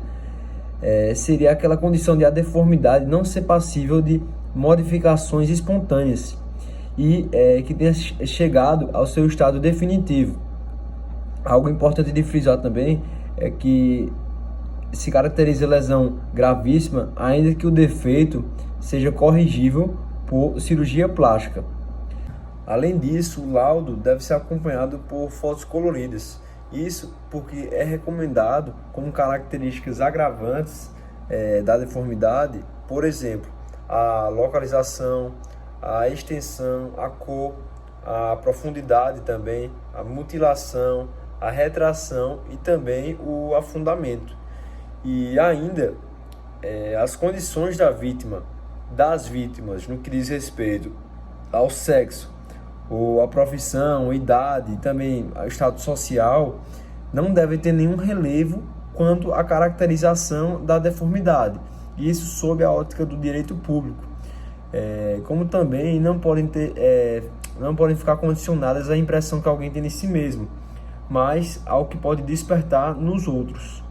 seria aquela condição de a deformidade não ser passível de modificações espontâneas e que tenha chegado ao seu estado definitivo. Algo importante de frisar também é que se caracteriza lesão gravíssima, ainda que o defeito seja corrigível por cirurgia plástica. Além disso, o laudo deve ser acompanhado por fotos coloridas. Isso porque é recomendado como características agravantes da deformidade, por exemplo, a localização, a extensão, a cor, a profundidade também, a mutilação, a retração e também o afundamento. E ainda as condições das vítimas no que diz respeito ao sexo, ou a profissão, a idade e também o estado social, não devem ter nenhum relevo quanto à caracterização da deformidade, isso sob a ótica do direito público. Como também não podem ficar condicionadas à impressão que alguém tem de si mesmo, mas ao que pode despertar nos outros.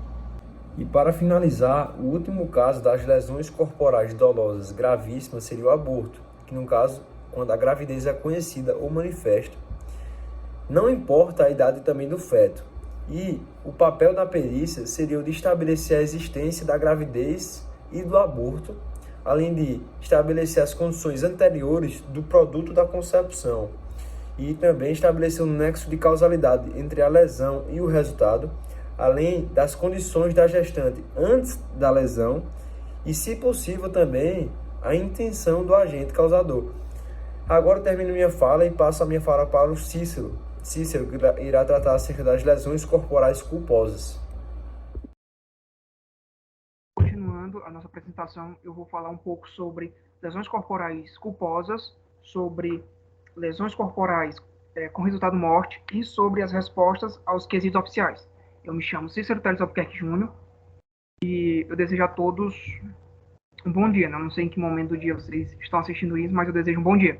E para finalizar, o último caso das lesões corporais dolosas gravíssimas seria o aborto, que no caso, quando a gravidez é conhecida ou manifesta. Não importa a idade também do feto, e o papel da perícia seria o de estabelecer a existência da gravidez e do aborto, além de estabelecer as condições anteriores do produto da concepção, e também estabelecer um nexo de causalidade entre a lesão e o resultado, além das condições da gestante antes da lesão e, se possível, também a intenção do agente causador. Agora termino minha fala e passo a minha fala para o Cícero. Cícero, que irá tratar acerca das lesões corporais culposas. Continuando a nossa apresentação, eu vou falar um pouco sobre lesões corporais culposas, sobre lesões corporais com resultado morte e sobre as respostas aos quesitos oficiais. Eu me chamo Cícero Teles Albuquerque Júnior e eu desejo a todos um bom dia. Não sei em que momento do dia vocês estão assistindo isso, mas eu desejo um bom dia.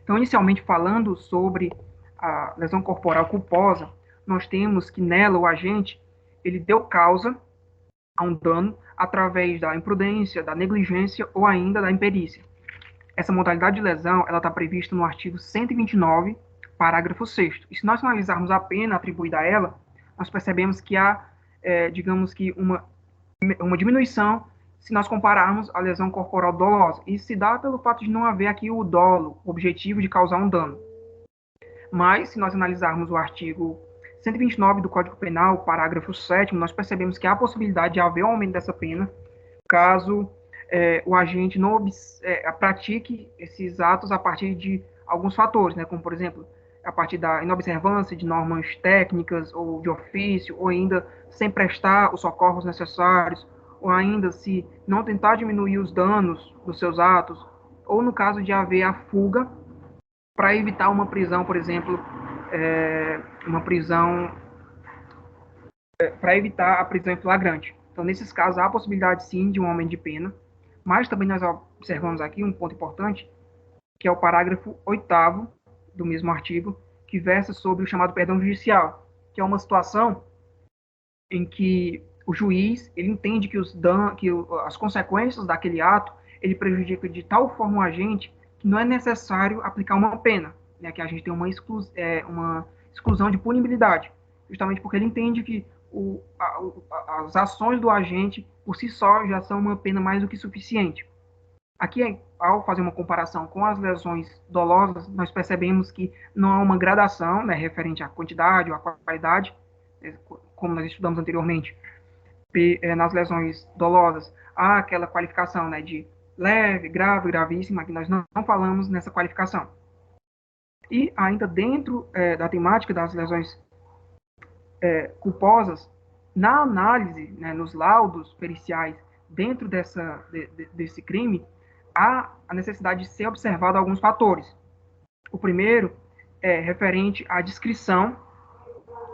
Então, inicialmente falando sobre a lesão corporal culposa, nós temos que nela o agente ele deu causa a um dano através da imprudência, da negligência ou ainda da imperícia. Essa modalidade de lesão ela está prevista no artigo 129, parágrafo 6º. E se nós analisarmos a pena atribuída a ela, nós percebemos que há, digamos que, uma diminuição se nós compararmos a lesão corporal dolosa. Isso se dá pelo fato de não haver aqui o dolo, o objetivo de causar um dano. Mas, se nós analisarmos o artigo 129 do Código Penal, parágrafo 7º, nós percebemos que há a possibilidade de haver um aumento dessa pena, caso o agente não pratique esses atos a partir de alguns fatores, né, como, por exemplo, a partir da inobservância de normas técnicas ou de ofício, ou ainda sem prestar os socorros necessários, ou ainda se não tentar diminuir os danos dos seus atos, ou no caso de haver a fuga para evitar uma prisão, por exemplo, para evitar a prisão em flagrante. Então, nesses casos, há a possibilidade, sim, de um aumento de pena, mas também nós observamos aqui um ponto importante, que é o parágrafo 8º do mesmo artigo, que versa sobre o chamado perdão judicial, que é uma situação em que o juiz ele entende que as consequências daquele ato ele prejudica de tal forma o agente que não é necessário aplicar uma pena, né, que a gente tem uma exclusão de punibilidade, justamente porque ele entende que as ações do agente por si só já são uma pena mais do que suficiente. Aqui, ao fazer uma comparação com as lesões dolosas, nós percebemos que não há uma gradação, né, referente à quantidade ou à qualidade, como nós estudamos anteriormente. Nas lesões dolosas, há aquela qualificação, né, de leve, grave, gravíssima, que nós não falamos nessa qualificação. E ainda dentro da temática das lesões culposas, na análise, né, nos laudos periciais dentro desse crime, há a necessidade de ser observado alguns fatores. O primeiro é referente à descrição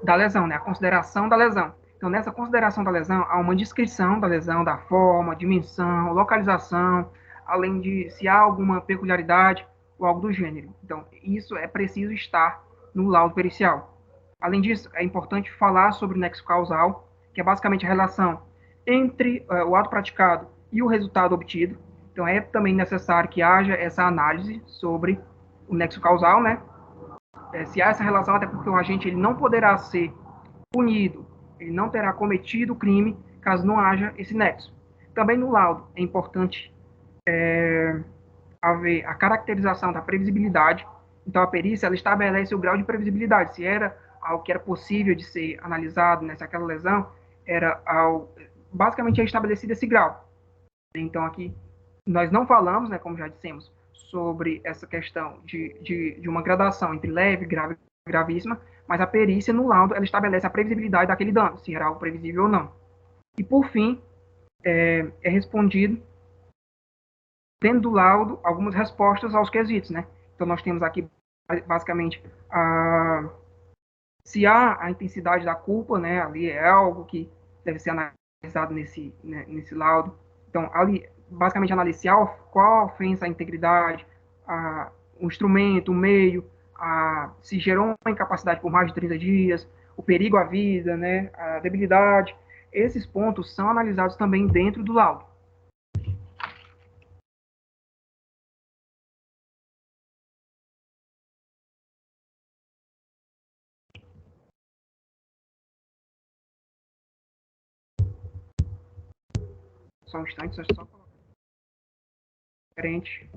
da lesão, né, a consideração da lesão. Então, nessa consideração da lesão, há uma descrição da lesão, da forma, dimensão, localização, além de se há alguma peculiaridade ou algo do gênero. Então, isso é preciso estar no laudo pericial. Além disso, é importante falar sobre o nexo causal, que é basicamente a relação entre o ato praticado e o resultado obtido. Então, é também necessário que haja essa análise sobre o nexo causal, né? Se há essa relação, até porque o agente ele não poderá ser punido, ele não terá cometido o crime, caso não haja esse nexo. Também no laudo é importante haver a caracterização da previsibilidade. Então, a perícia ela estabelece o grau de previsibilidade. Se era algo que era possível de ser analisado, né, se aquela lesão era basicamente é estabelecido esse grau. Então, aqui nós não falamos, né, como já dissemos, sobre essa questão de uma gradação entre leve, grave e gravíssima, mas a perícia no laudo ela estabelece a previsibilidade daquele dano, se era algo previsível ou não. E, por fim, é respondido dentro do laudo algumas respostas aos quesitos, né? Então, nós temos aqui, basicamente, se há a intensidade da culpa, né? Ali é algo que deve ser analisado nesse laudo. Então, ali, basicamente, analisa qual ofensa à integridade, o instrumento, o meio, se gerou uma incapacidade por mais de 30 dias, o perigo à vida, né? A debilidade. Esses pontos são analisados também dentro do laudo. Só um instante, só colocar diferente.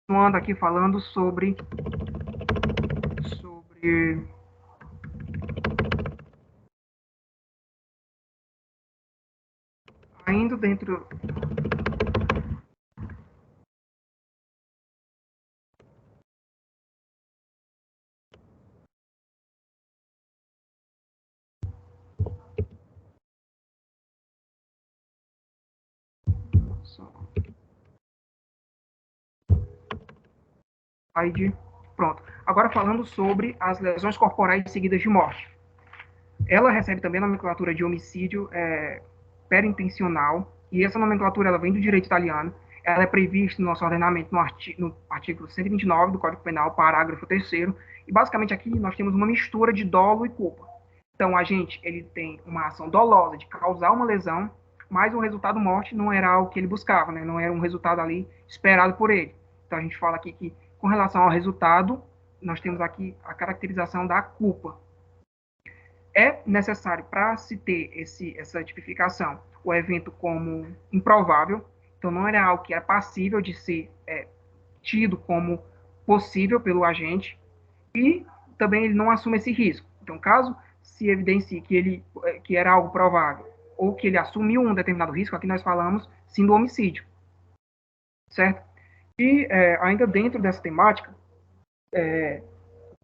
Ando aqui falando sobre ainda dentro pronto. Agora falando sobre as lesões corporais seguidas de morte. Ela recebe também a nomenclatura de homicídio perintencional, e essa nomenclatura ela vem do direito italiano. Ela é prevista no nosso ordenamento no artigo 129 do Código Penal, parágrafo 3º, e basicamente aqui nós temos uma mistura de dolo e culpa. Então, a gente ele tem uma ação dolosa de causar uma lesão, mas o resultado morte não era algo que ele buscava, né? Não era um resultado ali esperado por ele. Então, a gente fala aqui que, com relação ao resultado, nós temos aqui a caracterização da culpa. É necessário, para se ter essa tipificação, o evento como improvável, então não era algo que era passível de ser tido como possível pelo agente, e também ele não assume esse risco. Então, caso se evidencie que era algo provável, ou que ele assumiu um determinado risco, aqui nós falamos sim do homicídio, certo? E ainda dentro dessa temática, é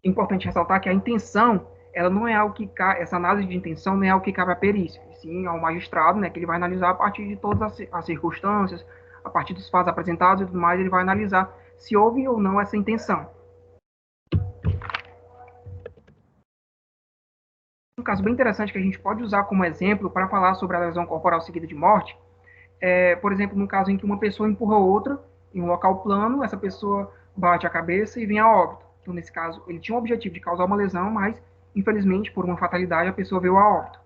importante ressaltar que a intenção, ela não é algo que essa análise de intenção não é algo que cabe à perícia, sim ao magistrado, né, que ele vai analisar a partir de todas as circunstâncias, a partir dos fatos apresentados e tudo mais, ele vai analisar se houve ou não essa intenção. Um caso bem interessante que a gente pode usar como exemplo para falar sobre a lesão corporal seguida de morte, por exemplo, no caso em que uma pessoa empurra outra em um local plano, essa pessoa bate a cabeça e vem a óbito. Então, nesse caso, ele tinha o objetivo de causar uma lesão, mas, infelizmente, por uma fatalidade, a pessoa veio a óbito.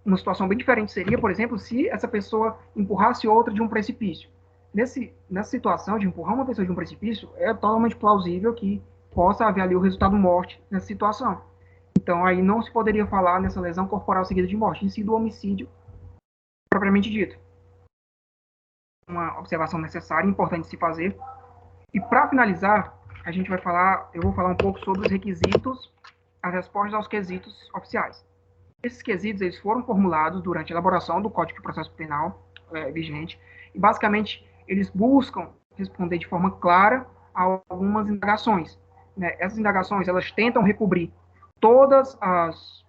Uma situação bem diferente seria, por exemplo, se essa pessoa empurrasse outra de um precipício. Nessa situação de empurrar uma pessoa de um precipício, é totalmente plausível que possa haver ali o resultado morte nessa situação. Então, aí não se poderia falar nessa lesão corporal seguida de morte, em si do homicídio propriamente dito. Uma observação necessária e importante de se fazer. E para finalizar, eu vou falar um pouco sobre os requisitos, as respostas aos quesitos oficiais. Esses quesitos eles foram formulados durante a elaboração do Código de Processo Penal vigente, e basicamente eles buscam responder de forma clara a algumas indagações. Né? Essas indagações elas tentam recobrir todas as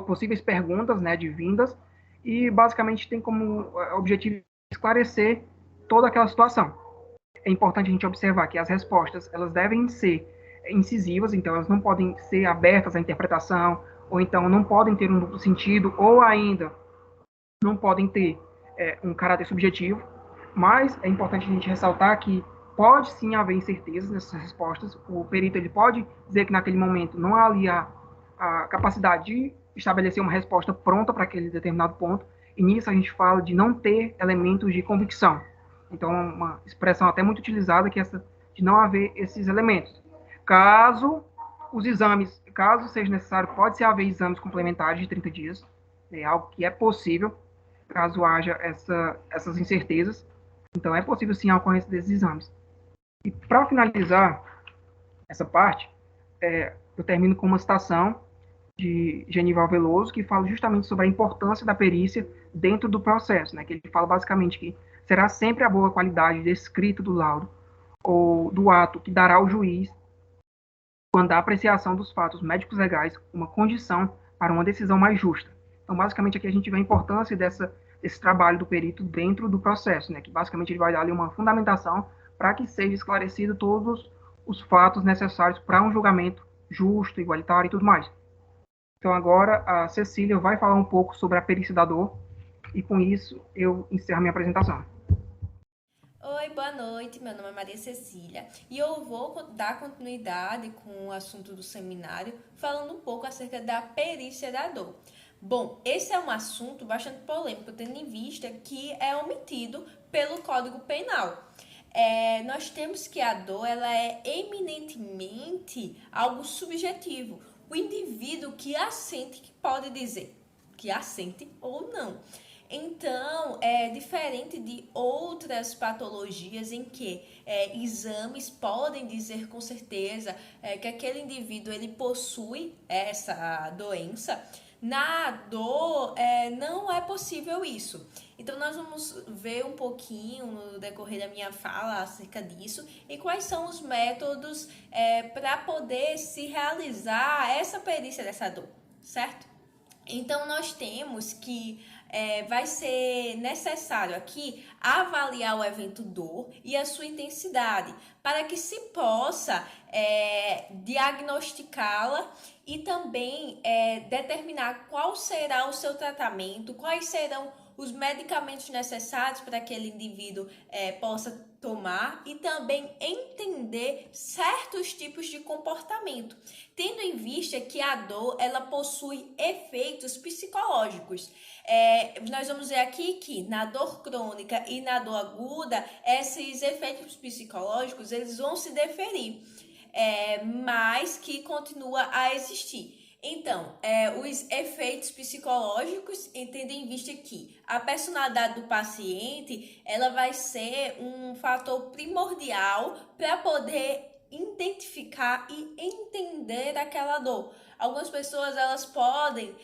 possíveis perguntas, né, advindas, e basicamente tem como objetivo esclarecer toda aquela situação. É importante a gente observar que as respostas elas devem ser incisivas, então elas não podem ser abertas à interpretação, ou então não podem ter um duplo sentido, ou ainda não podem ter um caráter subjetivo, mas é importante a gente ressaltar que pode sim haver incertezas nessas respostas. O perito ele pode dizer que naquele momento não há ali a capacidade de estabelecer uma resposta pronta para aquele determinado ponto, e nisso a gente fala de não ter elementos de convicção. Então, uma expressão até muito utilizada que é essa de não haver esses elementos. Caso seja necessário, pode-se haver exames complementares de 30 dias, é algo que é possível, caso haja essas incertezas. Então, é possível sim a ocorrência desses exames. E para finalizar essa parte, eu termino com uma citação de Genival Veloso, que fala justamente sobre a importância da perícia dentro do processo, né? Que ele fala basicamente que será sempre a boa qualidade descrita do laudo ou do ato que dará ao juiz, quando a apreciação dos fatos médicos legais, uma condição para uma decisão mais justa. Então, basicamente, aqui a gente vê a importância desse trabalho do perito dentro do processo, né? Que basicamente ele vai dar ali uma fundamentação para que seja esclarecido todos os fatos necessários para um julgamento justo, igualitário e tudo mais. Então, agora a Cecília vai falar um pouco sobre a perícia da dor e, com isso, eu encerro minha apresentação. Oi, boa noite. Meu nome é Maria Cecília e eu vou dar continuidade com o assunto do seminário, falando um pouco acerca da perícia da dor. Bom, esse é um assunto bastante polêmico, tendo em vista que é omitido pelo Código Penal. Nós temos que a dor ela é eminentemente algo subjetivo. O indivíduo que assente que pode dizer que assente ou não. Então, é diferente de outras patologias em que exames podem dizer com certeza que aquele indivíduo ele possui essa doença. Na dor, não é possível isso. Então, nós vamos ver um pouquinho no decorrer da minha fala acerca disso e quais são os métodos para poder se realizar essa perícia dessa dor, certo? Então, nós temos que vai ser necessário aqui avaliar o evento dor e a sua intensidade para que se possa diagnosticá-la e também determinar qual será o seu tratamento, quais serão os medicamentos necessários para que aquele indivíduo possa tomar e também entender certos tipos de comportamento, tendo em vista que a dor ela possui efeitos psicológicos. Nós vamos ver aqui que na dor crônica e na dor aguda, esses efeitos psicológicos eles vão se deferir, mas que continua a existir. Então, os efeitos psicológicos, tendo em vista que a personalidade do paciente, ela vai ser um fator primordial para poder identificar e entender aquela dor. Algumas pessoas, elas podem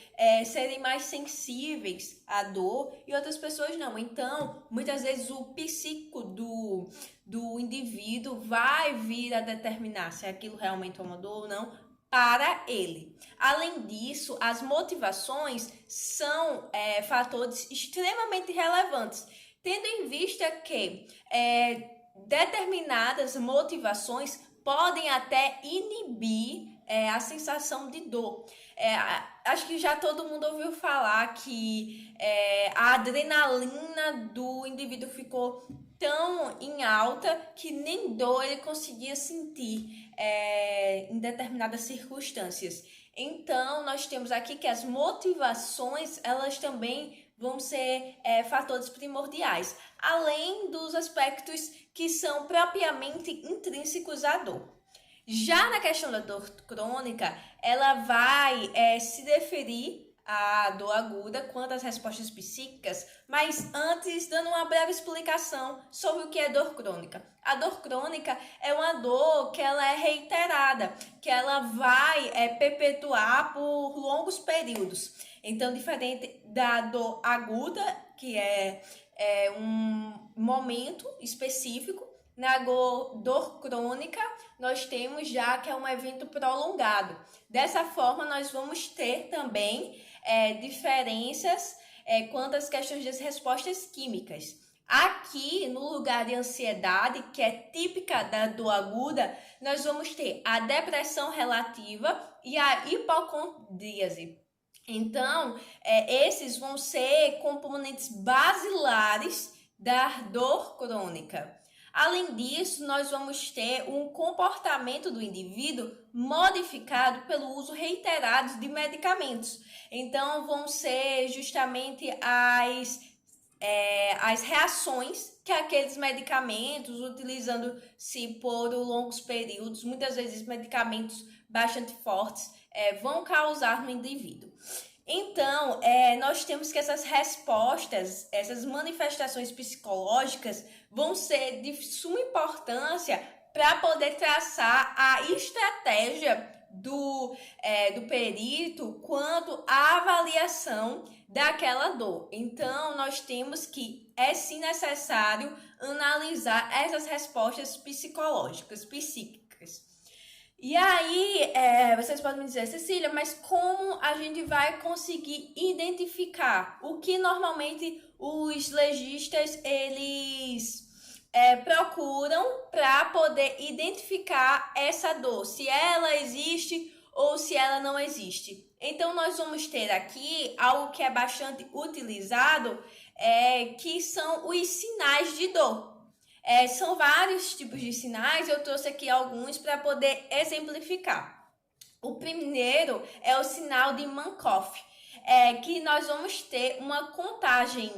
serem mais sensíveis à dor e outras pessoas não. Então, muitas vezes o psíquico do indivíduo vai vir a determinar se aquilo realmente é uma dor ou não, para ele. Além disso, as motivações são fatores extremamente relevantes, tendo em vista que determinadas motivações podem até inibir a sensação de dor. Acho que já todo mundo ouviu falar que a adrenalina do indivíduo ficou tão em alta que nem dor ele conseguia sentir em determinadas circunstâncias. Então, nós temos aqui que as motivações, elas também vão ser fatores primordiais, além dos aspectos que são propriamente intrínsecos à dor. Já na questão da dor crônica, ela vai se deferir à dor aguda quanto às respostas psíquicas, mas antes dando uma breve explicação sobre o que é dor crônica. A dor crônica é uma dor que ela é reiterada, que ela vai perpetuar por longos períodos. Então, diferente da dor aguda, que é um momento específico, na dor crônica, nós temos já que é um evento prolongado. Dessa forma, nós vamos ter também diferenças quanto às questões das respostas químicas. Aqui, no lugar de ansiedade, que é típica da dor aguda, nós vamos ter a depressão relativa e a hipocondríase. Então, esses vão ser componentes basilares da dor crônica. Além disso, nós vamos ter um comportamento do indivíduo modificado pelo uso reiterado de medicamentos. Então, vão ser justamente as reações que aqueles medicamentos, utilizando-se por longos períodos, muitas vezes medicamentos bastante fortes, vão causar no indivíduo. Então, nós temos que essas respostas, essas manifestações psicológicas vão ser de suma importância para poder traçar a estratégia do perito quanto à avaliação daquela dor. Então, nós temos que, é sim necessário analisar essas respostas psicológicas, psíquicas. E aí, vocês podem me dizer, Cecília, mas como a gente vai conseguir identificar o que normalmente os legistas, eles procuram para poder identificar essa dor, se ela existe ou se ela não existe? Então, nós vamos ter aqui algo que é bastante utilizado, que são os sinais de dor. São vários tipos de sinais, eu trouxe aqui alguns para poder exemplificar. O primeiro é o sinal de Mankoff, que nós vamos ter uma contagem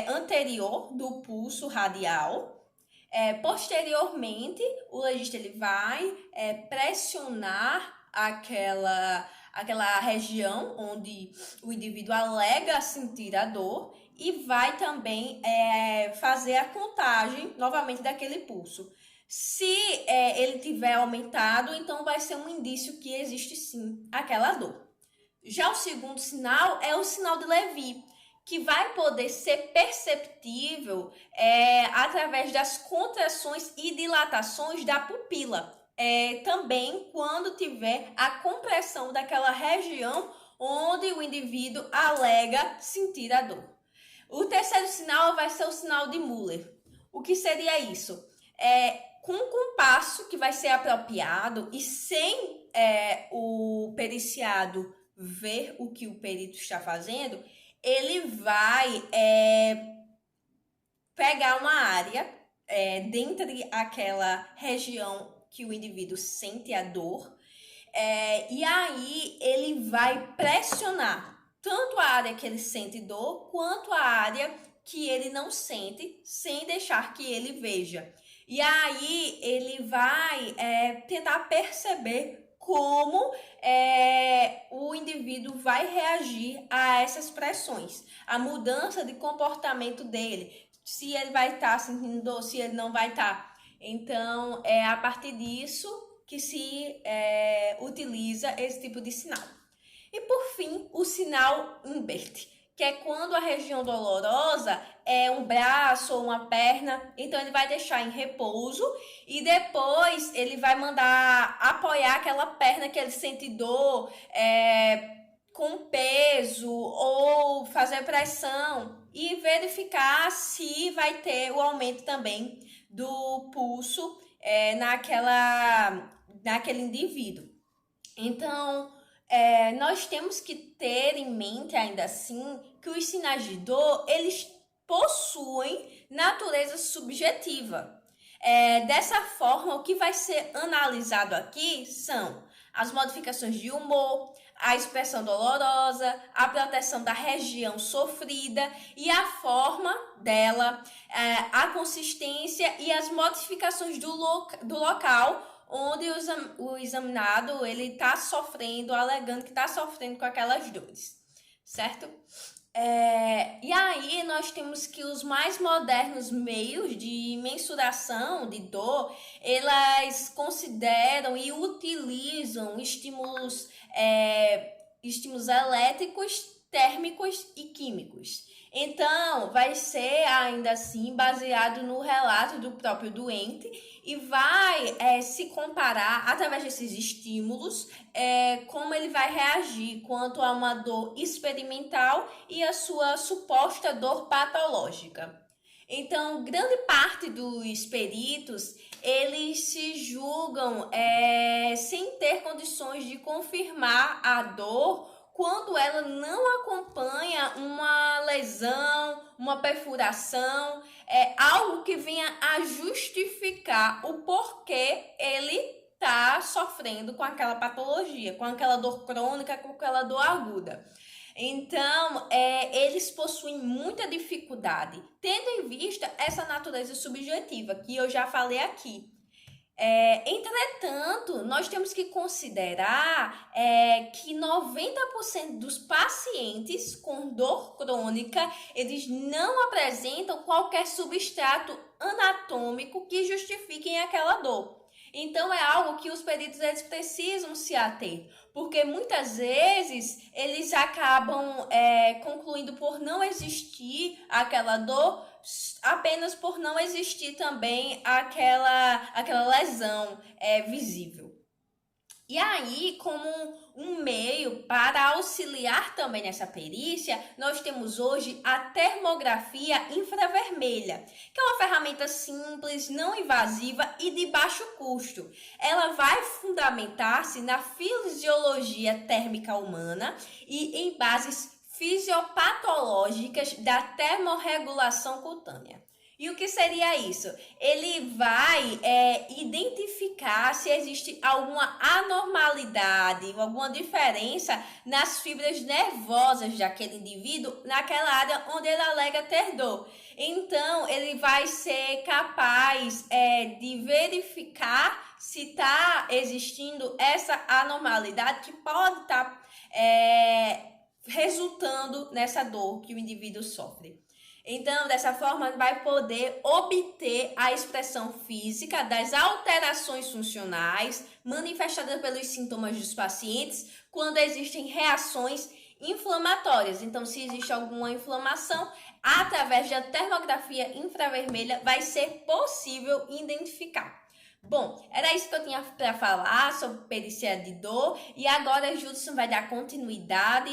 anterior do pulso radial. Posteriormente, o legista ele vai pressionar aquela região onde o indivíduo alega sentir a dor e vai também fazer a contagem novamente daquele pulso. Se ele tiver aumentado, então vai ser um indício que existe sim aquela dor. Já o segundo sinal é o sinal de Levy, que vai poder ser perceptível através das contrações e dilatações da pupila. Também quando tiver a compressão daquela região onde o indivíduo alega sentir a dor. O terceiro sinal vai ser o sinal de Muller. O que seria isso? Com um compasso que vai ser apropriado e sem o periciado ver o que o perito está fazendo, ele vai pegar uma área dentro daquela região que o indivíduo sente a dor, e aí ele vai pressionar tanto a área que ele sente dor, quanto a área que ele não sente, sem deixar que ele veja. E aí ele vai tentar perceber como o indivíduo vai reagir a essas pressões, a mudança de comportamento dele, se ele vai estar sentindo dor, se ele não vai estar. Então, é a partir disso que se utiliza esse tipo de sinal. E, por fim, o sinal Humbert, que é quando a região dolorosa é um braço ou uma perna, então ele vai deixar em repouso e depois ele vai mandar apoiar aquela perna que ele sente dor com peso ou fazer pressão e verificar se vai ter o aumento também do pulso naquele indivíduo. Então, nós temos que ter em mente ainda assim que os sinais de dor, eles possuem natureza subjetiva. Dessa forma, o que vai ser analisado aqui são as modificações de humor, a expressão dolorosa, a proteção da região sofrida e a forma dela, a consistência e as modificações do local onde o examinado ele está sofrendo, alegando que está sofrendo com aquelas dores, certo? E aí nós temos que os mais modernos meios de mensuração de dor, elas consideram e utilizam estímulos elétricos, térmicos e químicos. Então, vai ser ainda assim baseado no relato do próprio doente e vai se comparar através desses estímulos como ele vai reagir quanto a uma dor experimental e a sua suposta dor patológica. Então, grande parte dos peritos, eles se julgam sem ter condições de confirmar a dor quando ela não acompanha uma lesão, uma perfuração, algo que venha a justificar o porquê ele está sofrendo com aquela patologia, com aquela dor crônica, com aquela dor aguda. Então, eles possuem muita dificuldade, tendo em vista essa natureza subjetiva que eu já falei aqui. Entretanto, nós temos que considerar que 90% dos pacientes com dor crônica, eles não apresentam qualquer substrato anatômico que justifiquem aquela dor. Então é algo que os peritos eles precisam se ater, porque muitas vezes eles acabam concluindo por não existir aquela dor, apenas por não existir também aquela lesão visível. E aí, como um meio para auxiliar também nessa perícia, nós temos hoje a termografia infravermelha, que é uma ferramenta simples, não invasiva e de baixo custo. Ela vai fundamentar-se na fisiologia térmica humana e em bases fisiopatológicas da termorregulação cutânea. E o que seria isso? Ele vai identificar se existe alguma anormalidade, alguma diferença nas fibras nervosas daquele indivíduo, naquela área onde ele alega ter dor. Então, ele vai ser capaz de verificar se está existindo essa anormalidade que pode estar resultando nessa dor que o indivíduo sofre. Então, dessa forma, vai poder obter a expressão física das alterações funcionais manifestadas pelos sintomas dos pacientes quando existem reações inflamatórias. Então, se existe alguma inflamação, através da termografia infravermelha vai ser possível identificar. Bom, era isso que eu tinha para falar sobre perícia de dor e agora Judson vai dar continuidade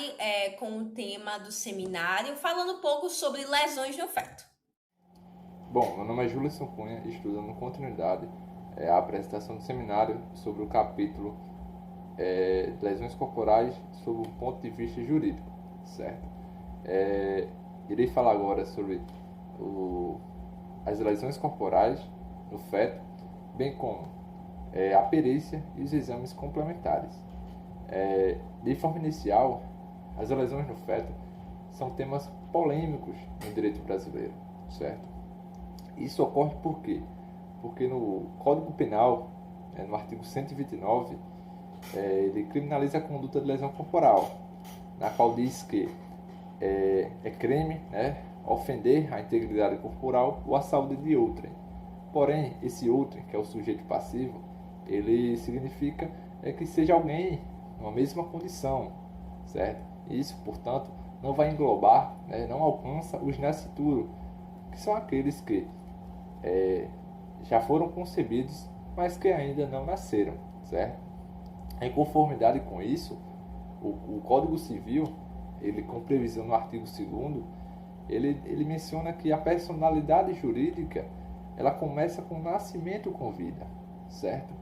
com o tema do seminário, falando um pouco sobre lesões no feto. Bom, meu nome é Judson Cunha e estudando continuidade a apresentação do seminário sobre o capítulo lesões corporais sob o ponto de vista jurídico, certo? Irei falar agora sobre as lesões corporais no feto, bem como a perícia e os exames complementares. De forma inicial, as lesões no feto são temas polêmicos no direito brasileiro, certo? Isso ocorre por quê? Porque no Código Penal, no artigo 129, ele criminaliza a conduta de lesão corporal, na qual diz que é crime, né, ofender a integridade corporal ou a saúde de outrem. Porém, esse outrem, que é o sujeito passivo, ele significa que seja alguém numa mesma condição, certo? Isso, portanto, não vai englobar, né, não alcança os nascituros, que são aqueles que já foram concebidos, mas que ainda não nasceram, certo? Em conformidade com isso, o Código Civil, ele com previsão no artigo 2º, ele menciona que a personalidade jurídica ela começa com o nascimento com vida, certo?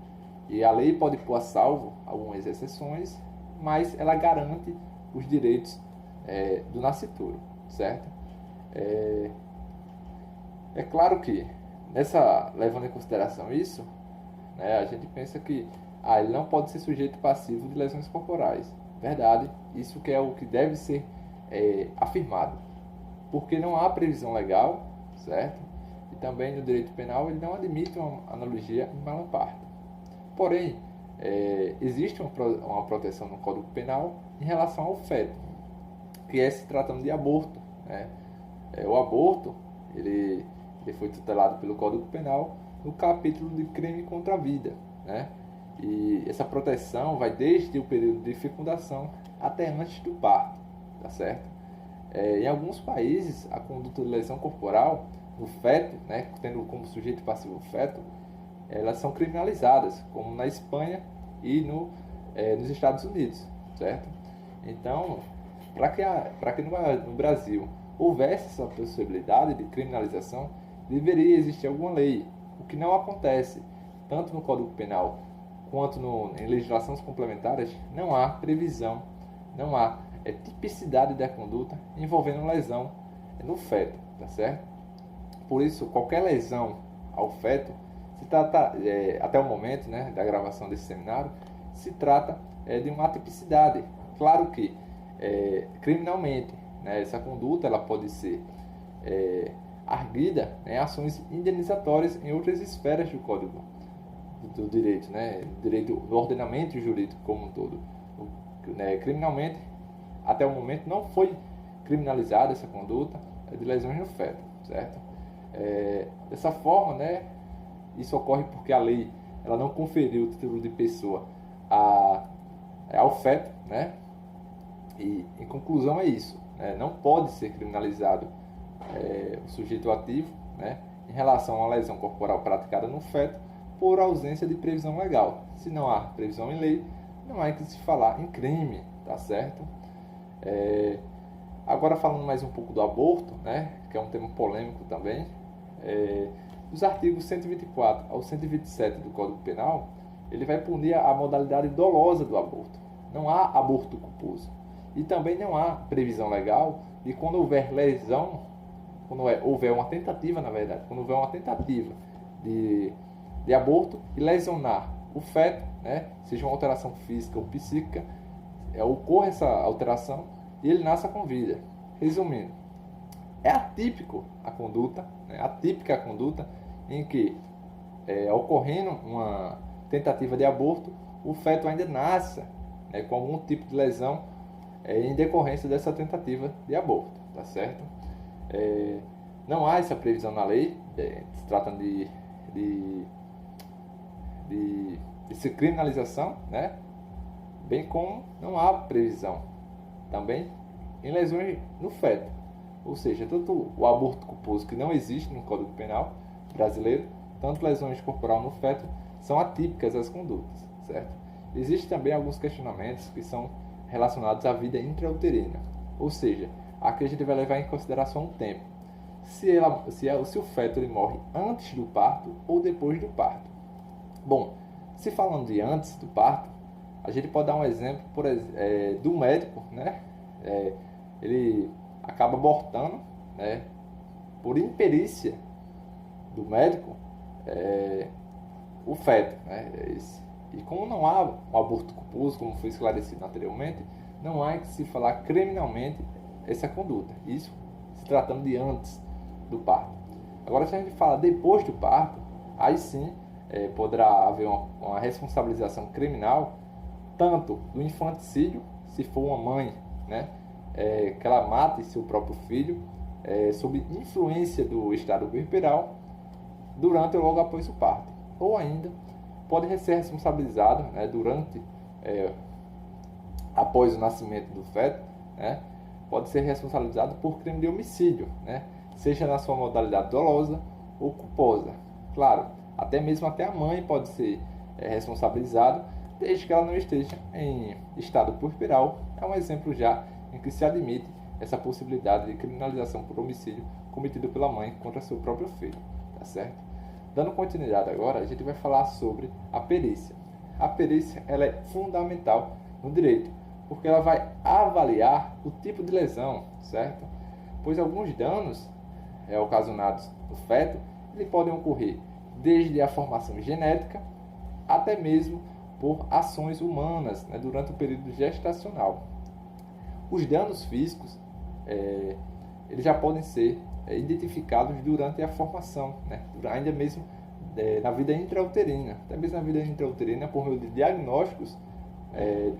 E a lei pode pôr a salvo algumas exceções, mas ela garante os direitos do nascituro, certo? É claro que, levando em consideração isso, né, a gente pensa que ele não pode ser sujeito passivo de lesões corporais. Verdade, isso que é o que deve ser afirmado, porque não há previsão legal, certo? E também no direito penal ele não admite uma analogia em mala parte. Porém, existe uma proteção no Código Penal em relação ao feto, que se tratando de aborto, né? O aborto ele foi tutelado pelo Código Penal no capítulo de crime contra a vida, né? E essa proteção vai desde o período de fecundação até antes do parto, tá certo? Em alguns países, a conduta de lesão corporal no feto, né, tendo como sujeito passivo o feto, elas são criminalizadas, como na Espanha e nos Estados Unidos, certo? Então, para que no Brasil houvesse essa possibilidade de criminalização, deveria existir alguma lei, o que não acontece, tanto no Código Penal quanto em legislações complementares, não há previsão, não há tipicidade da conduta envolvendo lesão no feto, tá certo? Por isso, qualquer lesão ao feto, se trata, até o momento, né, da gravação desse seminário, se trata de uma atipicidade. Claro que, criminalmente, né, essa conduta ela pode ser arguida em ações indenizatórias em outras esferas do Código do Direito, né, do ordenamento jurídico como um todo. Criminalmente, até o momento, não foi criminalizada essa conduta de lesões no feto, certo? Dessa forma, né, isso ocorre porque a lei ela não conferiu o título de pessoa ao feto, né? E em conclusão é isso, né? Não pode ser criminalizado o sujeito ativo, né, em relação a uma lesão corporal praticada no feto por ausência de previsão legal. Se não há previsão em lei, não há que se falar em crime, tá certo? Agora falando mais um pouco do aborto, né, que é um tema polêmico também, dos artigos 124 ao 127 do Código Penal, ele vai punir a modalidade dolosa do aborto. Não há aborto culposo. E também não há previsão legal de quando houver lesão, houver uma tentativa, na verdade, quando houver uma tentativa de aborto e lesionar o feto, né, seja uma alteração física ou psíquica, ocorre essa alteração e ele nasce com vida. Resumindo, é atípica a conduta em que, ocorrendo uma tentativa de aborto, o feto ainda nasce, né, com algum tipo de lesão em decorrência dessa tentativa de aborto, tá certo? Não há essa previsão na lei, se tratando de criminalização, né? Bem como não há previsão também em lesões no feto, ou seja, tanto o aborto culposo, que não existe no Código Penal brasileiro, tanto lesões corporal no feto são atípicas as condutas, certo? Existem também alguns questionamentos que são relacionados à vida intrauterina, ou seja, aqui a gente vai levar em consideração o tempo. Se o feto ele morre antes do parto ou depois do parto. Bom, se falando de antes do parto, a gente pode dar um exemplo do médico, né? Ele acaba abortando, né, por imperícia do médico, o feto, né? E como não há um aborto culposo, como foi esclarecido anteriormente, não há que se falar criminalmente essa conduta. Isso se tratando de antes do parto. Agora, se a gente fala depois do parto, aí sim poderá haver uma responsabilização criminal, tanto do infanticídio, se for uma mãe, né, que ela mate seu próprio filho sob influência do estado puerperal durante ou logo após o parto, ou ainda pode ser responsabilizado, né, após o nascimento do feto, né, pode ser responsabilizado por crime de homicídio, né, seja na sua modalidade dolosa ou culposa. Claro, até a mãe pode ser responsabilizada, desde que ela não esteja em estado puerperal. É um exemplo já em que se admite essa possibilidade de criminalização por homicídio cometido pela mãe contra seu próprio filho, tá certo? Dando continuidade agora, a gente vai falar sobre a perícia. A perícia ela é fundamental no direito, porque ela vai avaliar o tipo de lesão, certo? Pois alguns danos ocasionados no feto, eles podem ocorrer desde a formação genética até mesmo por ações humanas, né, durante o período gestacional. Os danos físicos eles já podem ser identificados durante a formação, né, ainda mesmo na vida intrauterina, até mesmo na vida intrauterina, por meio de diagnósticos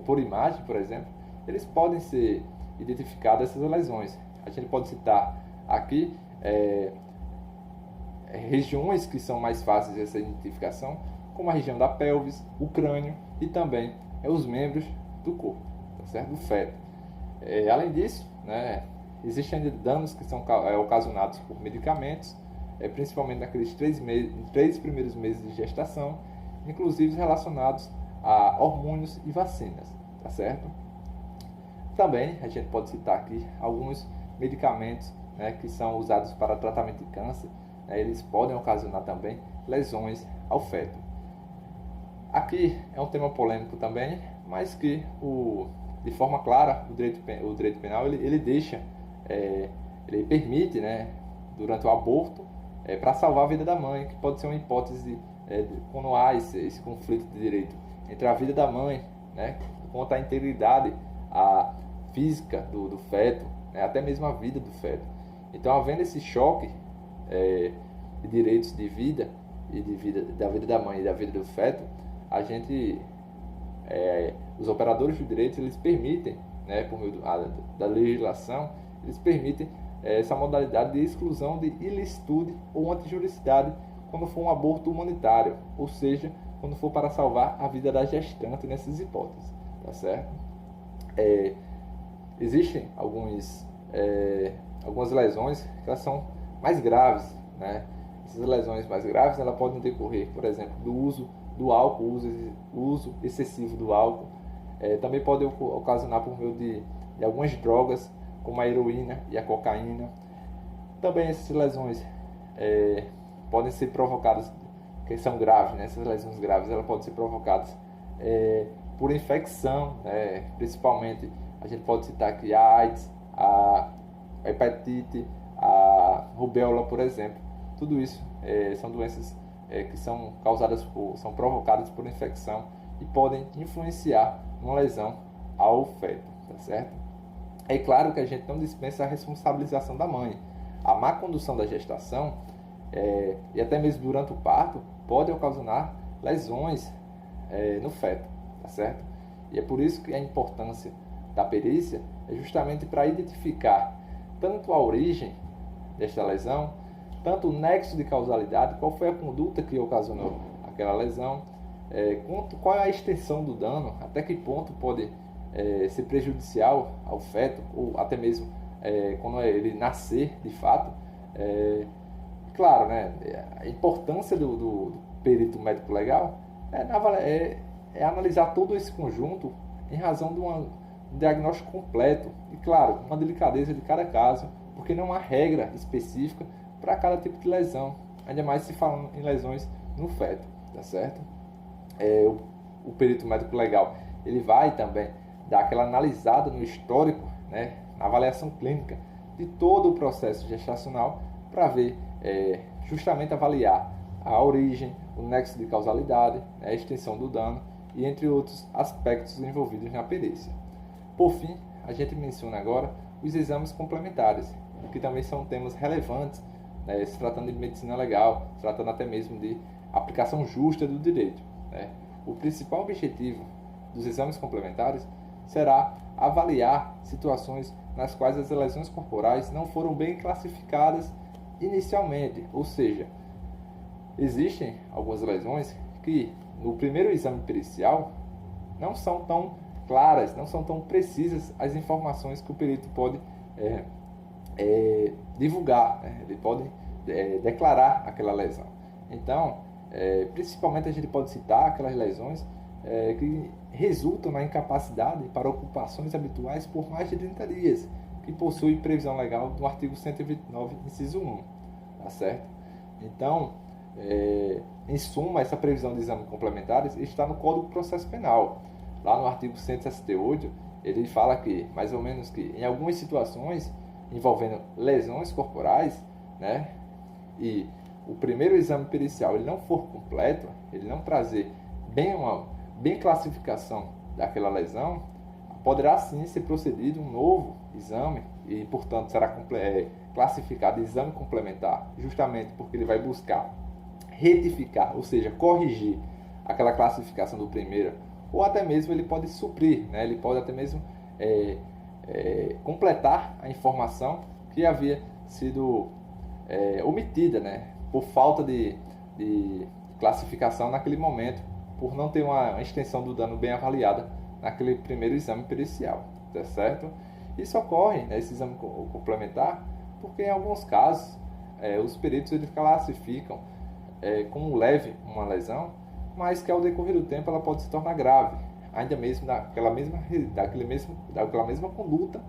por imagem, por exemplo, eles podem ser identificadas essas lesões. A gente pode citar aqui regiões que são mais fáceis dessa identificação, como a região da pelvis, o crânio e também os membros do corpo, tá certo? Do feto. Além disso, né, existem ainda danos que são ocasionados por medicamentos, principalmente naqueles 3 primeiros meses de gestação, inclusive relacionados a hormônios e vacinas, tá certo? Também a gente pode citar aqui alguns medicamentos, né, que são usados para tratamento de câncer, né, eles podem ocasionar também lesões ao feto. Aqui é um tema polêmico também, mas que de forma clara o direito penal ele deixa, ele permite, né, durante o aborto, para salvar a vida da mãe, que pode ser uma hipótese quando há esse conflito de direito entre a vida da mãe, né, quanto à integridade física do feto, né, até mesmo a vida do feto. Então, havendo esse choque de direitos de vida e da vida da mãe e da vida do feto, a gente, os operadores do direito, eles permitem, né, por meio da legislação, eles permitem essa modalidade de exclusão de ilicitude ou antijuricidade quando for um aborto humanitário, ou seja, quando for para salvar a vida da gestante nessas hipóteses, tá certo? Existem algumas lesões que elas são mais graves, né? Essas lesões mais graves, elas podem decorrer, por exemplo, do uso do álcool, uso excessivo do álcool. Também pode ocasionar por meio de algumas drogas, como a heroína e a cocaína. Também essas lesões podem ser provocadas, que são graves, né? Essas lesões graves, elas podem ser provocadas por infecção, né? Principalmente, a gente pode citar aqui a AIDS, a hepatite, a rubéola, por exemplo. Tudo isso são doenças que são provocadas por infecção e podem influenciar uma lesão ao feto, tá certo? É claro que a gente não dispensa a responsabilização da mãe. A má condução da gestação e até mesmo durante o parto pode ocasionar lesões no feto, tá certo? E é por isso que a importância da perícia é justamente para identificar tanto a origem desta lesão, tanto o nexo de causalidade, qual foi a conduta que ocasionou aquela lesão, qual é a extensão do dano, até que ponto pode ser prejudicial ao feto, ou até mesmo quando ele nascer de fato. Claro, né, a importância do perito médico legal é analisar todo esse conjunto em razão de um diagnóstico completo e, claro, uma delicadeza de cada caso, porque não há regra específica para cada tipo de lesão, ainda mais se falando em lesões no feto, tá certo? O perito médico legal, ele vai também dar aquela analisada no histórico, né, na avaliação clínica de todo o processo gestacional para ver, justamente avaliar a origem, o nexo de causalidade, a extensão do dano e entre outros aspectos envolvidos na perícia. Por fim, a gente menciona agora os exames complementares, que também são temas relevantes, né, se tratando de medicina legal, se tratando até mesmo de aplicação justa do direito, né. O principal objetivo dos exames complementares será avaliar situações nas quais as lesões corporais não foram bem classificadas inicialmente, ou seja, existem algumas lesões que no primeiro exame pericial não são tão claras, não são tão precisas as informações que o perito pode divulgar, né? Ele pode declarar aquela lesão. Então, principalmente a gente pode citar aquelas lesões que resultam na incapacidade para ocupações habituais por mais de 30 dias, que possui previsão legal do artigo 129, inciso 1, tá certo? Então, em suma, essa previsão de exames complementares está no Código de Processo Penal. Lá no artigo 168, ele fala que, mais ou menos, que em algumas situações envolvendo lesões corporais, né, e o primeiro exame pericial ele não for completo, ele não trazer bem classificação daquela lesão, poderá sim ser procedido um novo exame e, portanto, será classificado exame complementar, justamente porque ele vai buscar retificar, ou seja, corrigir aquela classificação do primeiro, ou até mesmo ele pode suprir, né? Ele pode até mesmo completar a informação que havia sido omitida, né? Por falta de classificação naquele momento, por não ter uma extensão do dano bem avaliada naquele primeiro exame pericial, tá certo? Isso ocorre, né, esse exame complementar, porque em alguns casos os peritos eles classificam como leve uma lesão, mas que ao decorrer do tempo ela pode se tornar grave, ainda mesmo daquela mesma conduta,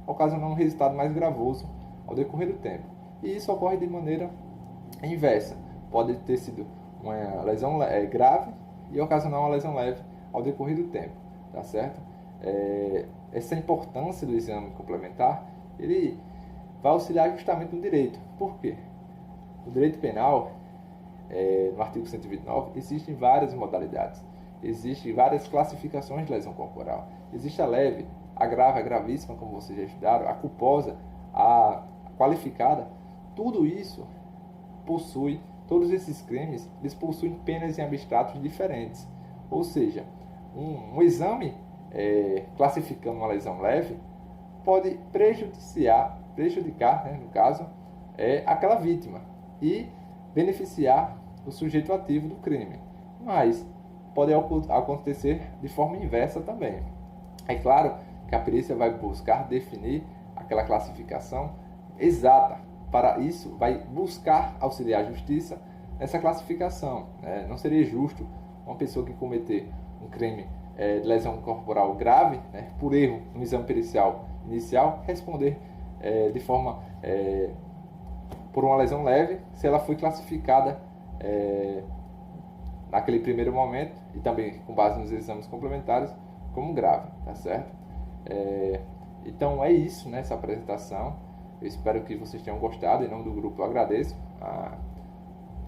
ocasionando um resultado mais gravoso ao decorrer do tempo. E isso ocorre de maneira inversa. Pode ter sido uma lesão grave e ocasionar uma lesão leve ao decorrer do tempo, tá certo? Essa importância do exame complementar, ele vai auxiliar justamente no direito. Por quê? No direito penal, no artigo 129, existem várias modalidades, existem várias classificações de lesão corporal. Existe a leve, a grave, a gravíssima, como vocês já estudaram, a culposa, a qualificada. Tudo isso possui, todos esses crimes, eles possuem penas em abstratos diferentes. Ou seja, um exame classificando uma lesão leve pode prejudicar, né, no caso, aquela vítima e beneficiar o sujeito ativo do crime. Mas, pode acontecer de forma inversa também. É claro que a perícia vai buscar definir aquela classificação exata. Para isso, vai buscar auxiliar a justiça nessa classificação. Não seria justo uma pessoa que cometer um crime de lesão corporal grave, por erro no exame pericial inicial, responder de forma por uma lesão leve, se ela foi classificada naquele primeiro momento, e também com base nos exames complementares, como grave, tá certo? Então é isso, essa apresentação. Eu espero que vocês tenham gostado. Em nome do grupo, eu agradeço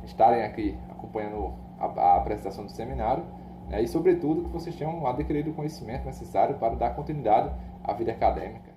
estarem aqui acompanhando a apresentação do seminário, e sobretudo que vocês tenham adquirido o conhecimento necessário para dar continuidade à vida acadêmica.